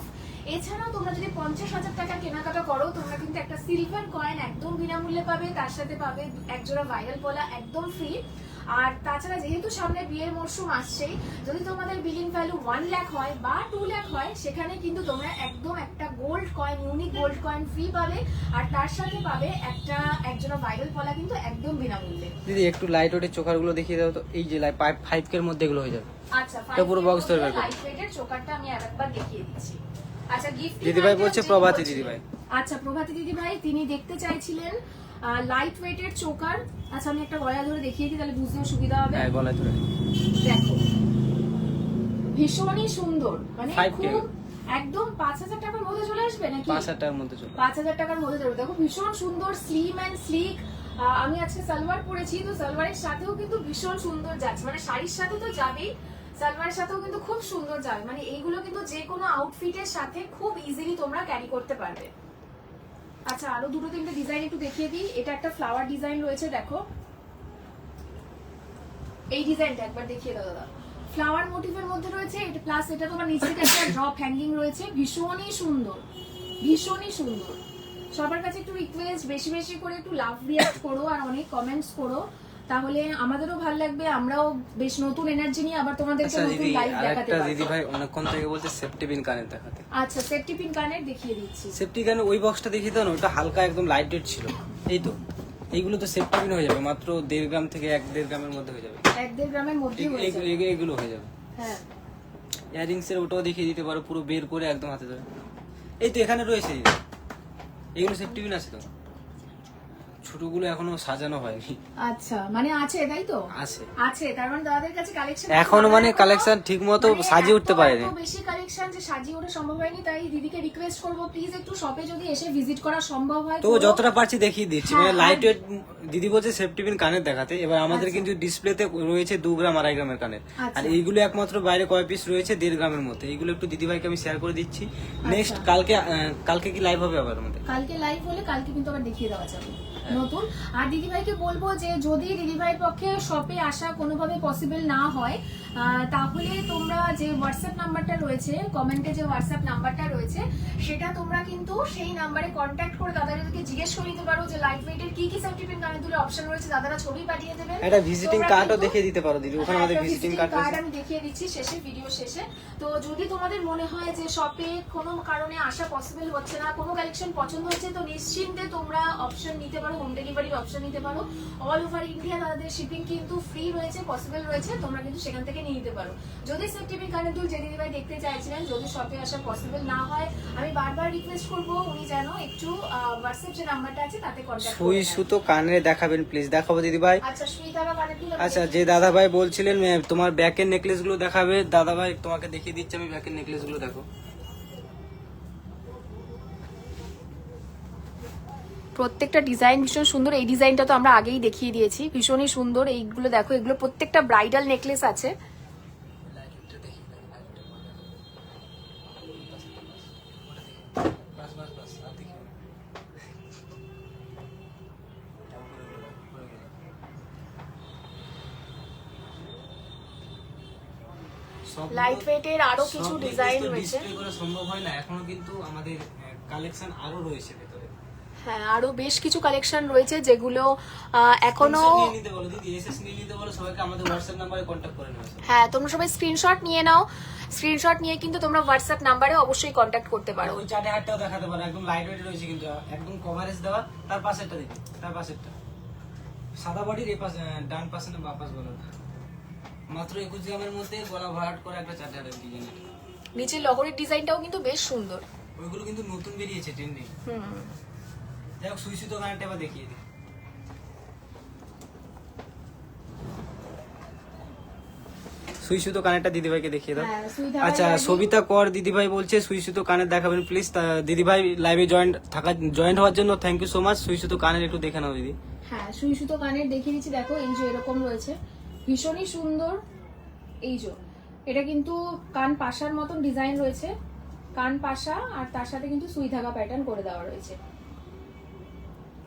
এছাড়াও তোমরা যদি 50,000 টাকা কেনাকাটা করো, তোমরা কিন্তু একটা সিলভার কয়েন একদম বিনামূল্যে পাবে, তার সাথে পাবে একজোড়া ভাইরাল পলা একদম ফ্রি। আর তাছাড়া যেহেতু সামনে বিয়ের মরশুম আসছেই, যদি তোমাদের বিলিং ভ্যালু 1 লাখ হয় বা 2 লাখ হয়, সেখানে কিন্তু তোমরা একদম একটা gold coin, unique gold coin free পাবে, আর তার সাথে পাবে একজোড়া ভাইরাল পলা কিন্তু একদম বিনামূল্যে। দিদি একটু লাইট ওয়েটের চোকারগুলো দেখিয়ে দাও তো, এই যে 5K এর মধ্যে এগুলো হয়ে যাবে। আচ্ছা, এটা পুরো বক্স ধরে বের করো। লাইট ওয়েটের চোকারটা আমি আরেকবার দেখিয়ে দিচ্ছি। আচ্ছা, গিফট দিদিভাই বলছে প্রভাতী দিদিভাই। আচ্ছা, প্রভাতী দিদিভাই তিনি দেখতে চাইছিলেন লাইট ওয়েটের চোকার। আচ্ছা, আমি একটা গলা ধরে দেখিয়ে দিই, তাহলে বুঝতেও সুবিধা হবে। হ্যাঁ, গলায় ধরে দেখো ভীষণই সুন্দর, মানে 5K খুব একদম 5,000 টাকার মধ্যে চলে আসবে নাকি? 5,000 টাকার মধ্যে চলে 5,000 টাকার মধ্যে চলে। দেখো ভীষণ সুন্দর, স্লিম অ্যান্ড স্লিক। আমি আজকে সালোয়ার পরেছি, তো সালোয়ারের সাথেও কিন্তু ভীষণ সুন্দর যাচ্ছে, মানে শাড়ির সাথে তো যাবেই, সালোয়ারের সাথেও কিন্তু খুব সুন্দর যাবে। মানে এইগুলো কিন্তু যে কোনো আউটফিটের সাথে খুব ইজিলি তোমরা ক্যারি করতে পারবে। আচ্ছা, আরো দুটো তিনটে ডিজাইন একটু দেখিয়ে দিই। এটা একটা ফ্লাওয়ার ডিজাইন রয়েছে, দেখো এই ডিজাইনটা একবার দেখিয়ে দাও দাদা। ফ্লাওয়ার মোটিভের মধ্যে রয়েছে এটা, প্লাস এটা তোমার নিচে থেকে একটা ড্রপ হ্যাঙ্গিং রয়েছে, ভীষণই সুন্দর, ভীষণই সুন্দর। সবার কাছে একটু রিকোয়েস্ট, বেশি বেশি করে একটু লাভ রিঅ্যাক্ট করো আর অনেক কমেন্টস করো, তাহলে আমাদেরও ভালো লাগবে, আমরাও বেশ নতুন এনার্জি নিয়ে আবার তোমাদেরকে আচ্ছা নতুন দিদি, লাইভ দেখাতে আরেকটা পারবো। দিদি ভাই অনেকক্ষণ থেকে বলছে সেফটি পিন কানের দেখাতে। আচ্ছা, সেফটি পিন কানের দেখিয়ে দিচ্ছি। সেফটি কানের ওই বক্সটা দেখিয়ে দাও না, ওটা হালকা একদম লাইট ওয়েট ছিল। এই তো এইগুলো তো সেফটি পিন হয়ে যাবে, মাত্র 1.5 গ্রাম থেকে 1.5 গ্রামের মধ্যে হয়ে যাবে। 1-1.5 গ্রামের মধ্যে হয়ে যাবে। এগুলো হয়ে যাবে। হ্যাঁ, ইয়ারিংস এর ওটাও দেখিয়ে দিতে পারো, পুরো বের করে একদম হাতে ধরে। এই তো এখানে রয়েছে দিদি, এইগুলো সেফটি পিন আছে তো, ছোটগুলো এখনো সাজানো হয়নি। আচ্ছা, মানে আছে তাই তো? আছে, তার মানে দাদাদের কাছে কালেকশন এখনো মানে কালেকশন ঠিকমতো সাজিয়ে উঠতে পারেনি। বেশি কালেকশন যে সাজিয়ে ওঠা সম্ভব হয়নি, তাই দিদিকে রিকোয়েস্ট করব প্লিজ একটু শপে যদি এসে ভিজিট করা সম্ভব হয় তো যতটা পারছি দেখিয়ে দিচ্ছি। হ্যাঁ, মানে লাইট ওয়েট দিদি বলছে সেফটি পিন কানের দেখাতে। এবার আমাদের কিন্তু ডিসপ্লেতে রয়েছে 2 গ্রাম 2.5 গ্রামের কানের, আচ্ছা। আর এইগুলো একমাত্র বাইরে কয় পিস রয়েছে 1.5 গ্রামের মধ্যে। এইগুলো একটু দিদি ভাইকে আমি শেয়ার করে দিচ্ছি। নেক্সট কালকে কি লাইভ হবে আবার আমাদের? কালকে লাইভ হলে কালকে কিন্তু আবার দেখিয়ে দেওয়া যাবে। নতুন। আর দিদিভাইকে বলবো যে যদি দিদিভাইয়ের পক্ষে শপে আসা কোনোভাবে পসিবল না হয় তাহলে তোমরা যে হোয়াটসঅ্যাপ নাম্বারটা রয়েছে, কমেন্টে যে হোয়াটসঅ্যাপ নাম্বারটা রয়েছে সেটা তোমরা কিন্তু সেই নাম্বারে কন্ট্যাক্ট করে দাদাদেরকে জিজ্ঞেস করে নিতে পারো যে লাইট ওয়েটের কি কি সেফটি কানেরগুলো অপশন রয়েছে, দাদারা ছবি পাঠিয়ে দেবেন। একটা ভিজিটিং কার্ডও দেখিয়ে দিতে পারো দিদি, ওখানে আমাদের ভিজিটিং কার্ড আমি দেখিয়ে দিচ্ছি শেষে, ভিডিও শেষে। তো যদি তোমাদের মনে হয় যে শপে কোনো কারণে আসা পসিবল হচ্ছে না, কোনো কালেকশন পছন্দ হচ্ছে, তো নিশ্চিন্তে তোমরা অপশন নিতে পারো, হোম ডেলিভারির অপশন নিতে পারো। অল ওভার ইন্ডিয়া তাদের শিপিং কিন্তু ফ্রি রয়েছে, পসিবল রয়েছে, তোমরা কিন্তু সেখান থেকে নিয়ে নিতে পারো। যদি সেফটি কানেরগুলো যে দিদিভাই দেখতে চাইছিলেন, যদি শপে আসা পসিবল না হয়, আমি বারবার রিকোয়েস্ট করবো উনি যেন একটু হোয়াটসঅ্যাপ যে নাম্বারটা আছে তাতে কন্ট্যাক্ট সুই সুতো কানে দেখাবেন প্লিজ। দেখাবো দিদি ভাই। আচ্ছা, সুই থাকা কানেরগুলো। আচ্ছা, যে দাদা ভাই বলছিলেন তোমার ব্যাকের নেকলেস গুলো দেখাবে, দাদা ভাই তোমাকে দেখিয়ে দিচ্ছি আমি ব্যাকের নেকলেস গুলো। দেখো প্রত্যেকটা ডিজাইন ভীষণ সুন্দর। এই ডিজাইনটা তো আমরা আগেই দেখিয়ে দিয়েছি, ভীষণই সুন্দর। এইগুলো দেখো, এগুলো প্রত্যেকটা ব্রাইডাল নেকলেস আছে। লাইট ওয়েটের আরো কিছু ডিজাইন রয়েছে, ডিসপ্লে করা সম্ভব হয় না এখনো, কিন্তু আমাদের কালেকশন আরো রয়েছে ভেতরে। হ্যাঁ, আরো বেশ কিছু কালেকশন রয়েছে যেগুলো এখনো। নিয়ে নিতে বলো দিদি, এসএস নিয়ে নিতে বলো সবাইকে, আমাদের হোয়াটসঅ্যাপ নম্বরে কন্টাক্ট করে নেবে। হ্যাঁ, তোমরা সবাই স্ক্রিনশট নিয়ে নাও, স্ক্রিনশট নিয়ে কিন্তু তোমরা হোয়াটসঅ্যাপ নাম্বারে অবশ্যই কন্টাক্ট করতে পারো। ওই চাটে হাটটাও দেখাতে পারো, একদম লাইট ওয়েট রয়েছে কিন্তু একদম কভারেজ দেওয়া। তার পাশেরটা দেখি, তার পাশেরটা সাদা বডির এই পাশে, ডান পাশে না বাঁ পাশ বলো, মাত্র 21 গ্রামের মধ্যে গলা ভরাট করে একটা চাটে হাটের ডিজাইন। নিচের লগরের ডিজাইনটাও কিন্তু বেশ সুন্দর, ওইগুলো কিন্তু নতুন বেরিয়েছে ট্রেন্ডিং। যাই হোক, সুই সুতো কানেরটা এবার দেখিয়ে দিই। সুই সুতো কানেরটা দিদিভাইকে দেখিয়ে দাও। আচ্ছা, সবিতা কর দিদিভাই বলছে সুই সুতো কানের দেখাবেন প্লিজ। দিদিভাই লাইভে জয়েন্ট হওয়ার জন্য থ্যাংক ইউ সো মাচ। সুই সুতো কানের একটু দেখে নাও দিদি। হ্যাঁ, সুই সুতো কানের দেখিয়ে দিচ্ছি। দেখো, এই যে এরকম রয়েছে, ভীষণই সুন্দর। এই যে এটা কিন্তু কান পাশার মতন ডিজাইন রয়েছে, কান পাশা, আর তার সাথে কিন্তু সুই ধাগা প্যাটার্ন করে দেওয়া রয়েছে,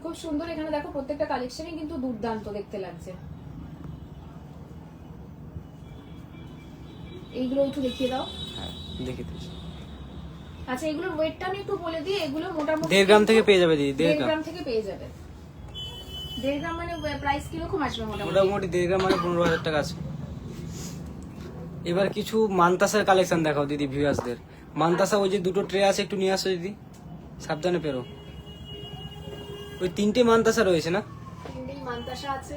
খুব সুন্দর। এখানে দেখো প্রত্যেকটা কালেকশনই কিন্তু দুর্দান্ত দেখতে লাগছে। এইগুলো একটু দেখিয়ে দাও। হ্যাঁ, দেখিয়ে দিচ্ছি। আচ্ছা, এগুলোর ওয়েটটা আমি একটু বলে দিই। এগুলো মোটামুটি 1.5 গ্রাম থেকে পেয়ে যাবে দিদি। 1.5 গ্রাম থেকে পেয়ে যাবে। 1.5 গ্রাম মানে প্রাইস কিরকম আসবে? মোটামুটি 1.5 গ্রাম মানে 15,000 টাকা আছে। এবার কিছু মানতাসার কালেকশন দেখাও দিদি ভিউয়ার্সদের। মানতাসা ওই যে দুটো ট্রে আছে, একটু নিয়ে আসো দিদি, সাবধানে পেরো। ওই 3টে মানতাসা রয়েছে না? 3টেই মানতাসা আছে।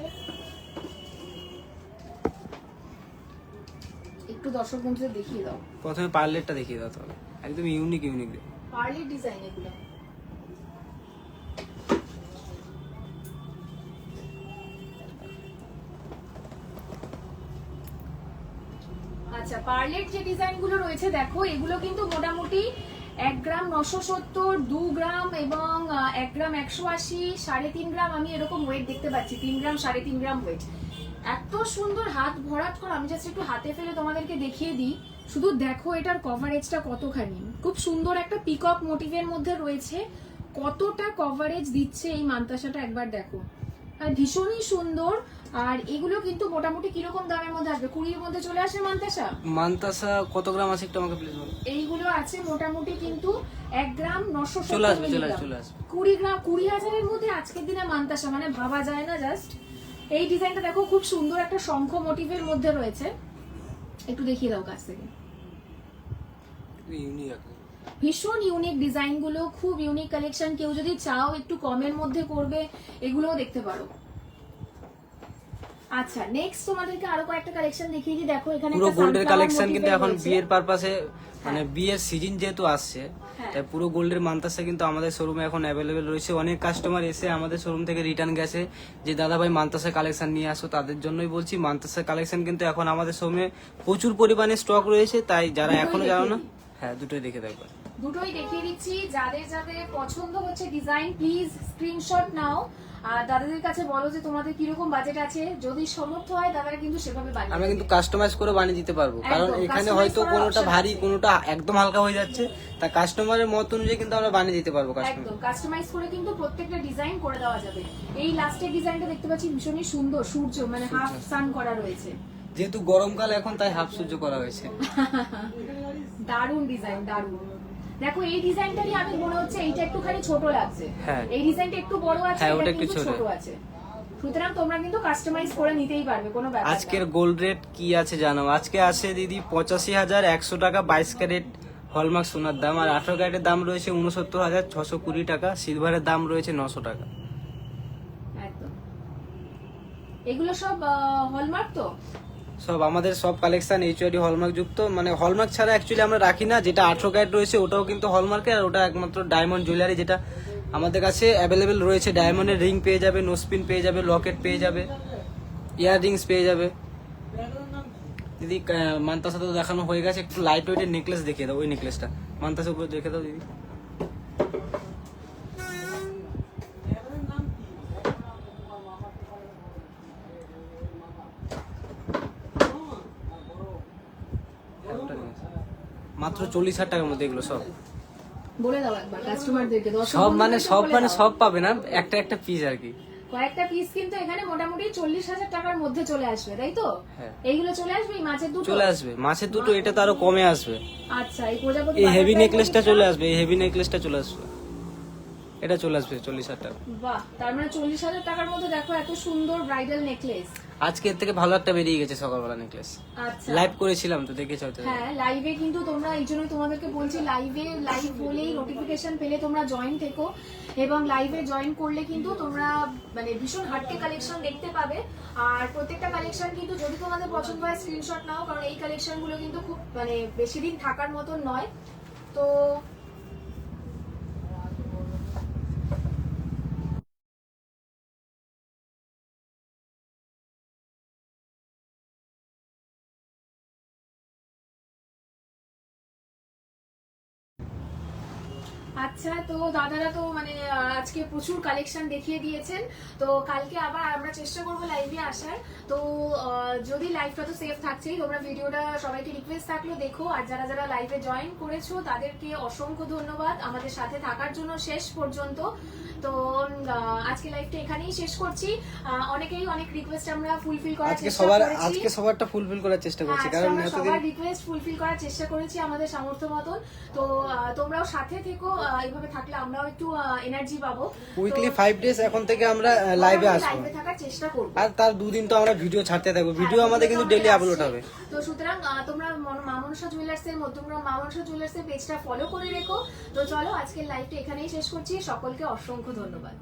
একটু দর্শক বন্ধুদের দেখিয়ে দাও। প্রথমে পার্লেটটা দেখিয়ে দাও তাহলে, একদম ইউনিক পার্লের ডিজাইন এগুলো। আচ্ছা, পার্লের যে ডিজাইন গুলো রয়েছে দেখো, এগুলো কিন্তু মোটামুটি 1 গ্রাম 970, 2 গ্রাম এবং 1 গ্রাম 180, 3.5 গ্রাম আমি এরকম ওয়েট দেখতে পাচ্ছি। 3 গ্রাম 3.5 গ্রাম ওয়েট। এত সুন্দর হাত ভরাট করা। আমি জাস্ট একটু হাতে ফেলে তোমাদেরকে দেখিয়ে দিই। শুধু দেখো এটার কভারেজটা কতখানি, খুব সুন্দর একটা পিকক মোটিভের মধ্যে রয়েছে। কতটা কভারেজ দিচ্ছে এই মানতাসাটা একবার দেখো, আর ভীষণই সুন্দর। আর এগুলো কিন্তু মোটামুটি কিরকম দামের মধ্যে আসবে? 20-এর মধ্যে চলে আসে মানতাসা। মানতাসা কত গ্রাম আছে একটু আমাকে প্লিজ বলো। এইগুলো আছে মোটামুটি কিন্তু 1 গ্রাম 970 চলে আসবে। 20 গ্রাম 20,000-এর মধ্যে আজকের দিনে মানতাসা, মানে ভাবা যায় না। জাস্ট এই ডিজাইনটা দেখো, খুব সুন্দর একটা শঙ্খ মোটিভের মধ্যে রয়েছে। একটু দেখিয়ে দাও কাছ থেকে। ভীষণ ইউনিক ডিজাইন গুলো, খুব ইউনিক কালেকশন। কেউ যদি চাও একটু কমের মধ্যে করবে, এগুলোও দেখতে পারো। আচ্ছা, নেক্সট তোমাদেরকে আরো কয়েকটা কালেকশন দেখিয়ে দিই। দেখো এখানে পুরো গোল্ডের কালেকশন কিন্তু এখন বিয়ের পারপাসে, মানে বিয়ের সিজন যেহেতু আসছে, তাই পুরো গোল্ডের মানতাসা কিন্তু আমাদের শোরুমে এখন অ্যাভেলেবেল রয়েছে। অনেক কাস্টমার এসে আমাদের শোরুম থেকে রিটার্ন গেছে যে দাদা ভাই মানতাসা কালেকশন নিয়ে আসো, তাদের জন্যই বলছি। মানতাসা কালেকশন কিন্তু এখন আমাদের শোরুমে প্রচুর পরিমাণে স্টক রয়েছে, তাই যারা এখনো জানো না, হ্যাঁ দুটোই দেখে দেখবে। দুটোই দেখিয়ে দিচ্ছি। যাদের যাদের পছন্দ হচ্ছে ডিজাইন, প্লিজ স্ক্রিনশট নাও আর দাদাদের কাছে বলো যে তোমাদের কিরকম বাজেট আছে। যদি সমর্থ হয় দাদারা কিন্তু সেভাবে বানিয়ে আমরা দেবে। কিন্তু কাস্টমাইজ করে বানিয়ে দিতে পারবো, কারণ একদম, এখানে customize হয়তো করার কোনোটা option ভারী আছে। কোনোটা একদম হালকা হয়ে যাচ্ছে, তা কাস্টমারের মত অনুযায়ী কিন্তু আমরা বানিয়ে দিতে পারবো কাস্টমার। একদম কাস্টমাইজ করে কিন্তু প্রত্যেকটা ডিজাইন করে দেওয়া যাবে। এই লাস্টের ডিজাইনটা দেখতে পাচ্ছি ভীষণই সুন্দর, সূর্য মানে হাফ সান করা রয়েছে। যেহেতু গরমকাল এখন, তাই হাফ সহ্য করা হয়েছে। দারুন ডিজাইন, দারুন। দেখো এই ডিজাইনটারই আমি মনে হচ্ছে এইটা একটুখানি ছোট লাগছে, হ্যাঁ। এই ডিজাইনটা একটু বড় আছে, হ্যাঁ, এটা ওটা একটু কিন্তু ছোট। ছোট আছে। সুতরাং তোমরা কিন্তু কাস্টমাইজ করে নিতেই পারবে, কোনো ব্যাপার না। আজকের গোল্ড রেট কি আছে জানো? আজকে আছে দিদি 85,100 টাকা 22 ক্যারেট হলমার্ক সোনার দাম, আর 18 ক্যারেটের দাম রয়েছে 69,620 টাকা, সিলভারের দাম রয়েছে 900 টাকা। একদম। এগুলো সব হলমার্ক তো? সব আমাদের সব কালেকশন এইচওআইডি হলমার্ক যুক্ত, মানে হলমার্ক ছাড়া অ্যাকচুয়ালি আমরা রাখি না। যেটা 18 ক্যারেট রয়েছে ওটাও কিন্তু হলমার্কের, আর ওটা একমাত্র ডায়মন্ড জুয়েলারি যেটা আমাদের কাছে অ্যাভেলেবেল রয়েছে। ডায়মন্ডের রিং পেয়ে যাবে, নোসপিন পেয়ে যাবে, লকেট পেয়ে যাবে, ইয়ার রিংস পেয়ে যাবে। দিদি মান্তাসা তো দেখানো হয়ে গেছে, একটু লাইট ওয়েটের নেকলেস দেখিয়ে দাও। ওই নেকলেসটা মান্তাসা উপরে দেখে দাও দিদি। মাত্র 40,000 টাকার মধ্যে এগুলো সব। বলে দাও একবার কাস্টমারদেরকে, সব মানে সব পাবে না, একটা একটা পিস আর কি। কয়েকটা পিস কিন্তু এখানে মোটামুটি 40,000 টাকার মধ্যে চলে আসবে, তাই তো? হ্যাঁ। এইগুলো চলে আসবে, এই মাছের দুটো চলে আসবে, মাছের দুটো, এটা তো আরো কমে আসবে। আচ্ছা, এই প্রজাপতি এই হেভি butterfly নেকলেসটা জিনিসটা- চলে আসবে, এই হেভি নেকলেসটা চলে আসবে, এটা চলে আসবে 40,000 টাকা। বাহ, তার মানে 40,000 টাকার মধ্যে দেখো এত সুন্দর ব্রাইডাল নেকলেস। আজকে এর থেকে ভালো একটা বেরিয়ে গেছে সকালবেলা নেকলেস, আচ্ছা, লাইভ করেছিলাম তো, দেখেছো হয়তো। হ্যাঁ লাইভে কিন্তু তোমরা, এই জন্যই তোমাদেরকে বলছি লাইভ বলেই নোটিফিকেশন পেলে তোমরা জয়েন থেকো, এবং লাইভে জয়েন করলে কিন্তু তোমরা মানে ভীষণ হাটকে কালেকশন দেখতে পাবে। আর প্রত্যেকটা কালেকশন কিন্তু যদি তোমাদের পছন্দ হয় স্ক্রিনশট নাও, কারণ এই কালেকশন গুলো কিন্তু খুব মানে বেশি দিন থাকার মতন নয়। তো আচ্ছা, তো দাদারা তো মানে আজকে প্রচুর কালেকশন দেখিয়ে দিয়েছেন। তো কালকে আবার আমরা চেষ্টা করবো লাইভে আসার। তো যদি লাইভটা তো সেফ থাকছেই, তোমরা ভিডিওটা সবাইকে রিকোয়েস্ট থাকলো দেখো। আর যারা যারা লাইভে জয়েন করেছো তাদেরকে অসংখ্য ধন্যবাদ আমাদের সাথে থাকার জন্য শেষ পর্যন্ত। তো আজকে লাইভটা এখানেই শেষ করছি। অনেকেই অনেক রিকোয়েস্ট আমরা ফুলফিল করার চেষ্টা করেছি। আজকে সবারটা ফুলফিল করার চেষ্টা করছি, হ্যাঁ, কারণ আমরা এতদিন সবার রিকোয়েস্ট ফুলফিল করার চেষ্টা করেছি আমাদের সামর্থ্য মতন। তো তোমরাও সাথে থেকো, এইভাবে থাকলে আমরাও একটু এনার্জি পাবো। উইকলি 5 ডেজ এখন থেকে আমরা লাইভে আসবো, লাইভে থাকার চেষ্টা করবো। আর তার 2 দিন তো আমরা ভিডিও ছাড়তে থাকবো। ভিডিও আমাদের কিন্তু ডেইলি আপলোড হবে। তো সুতরাং তোমরা মা মনসা জুয়েলার্সের পেজটা ফলো করে রেখো। তো চলো আজকের লাইভটা এখানেই শেষ করছি। সকলকে অসংখ্য ধন্যবাদ।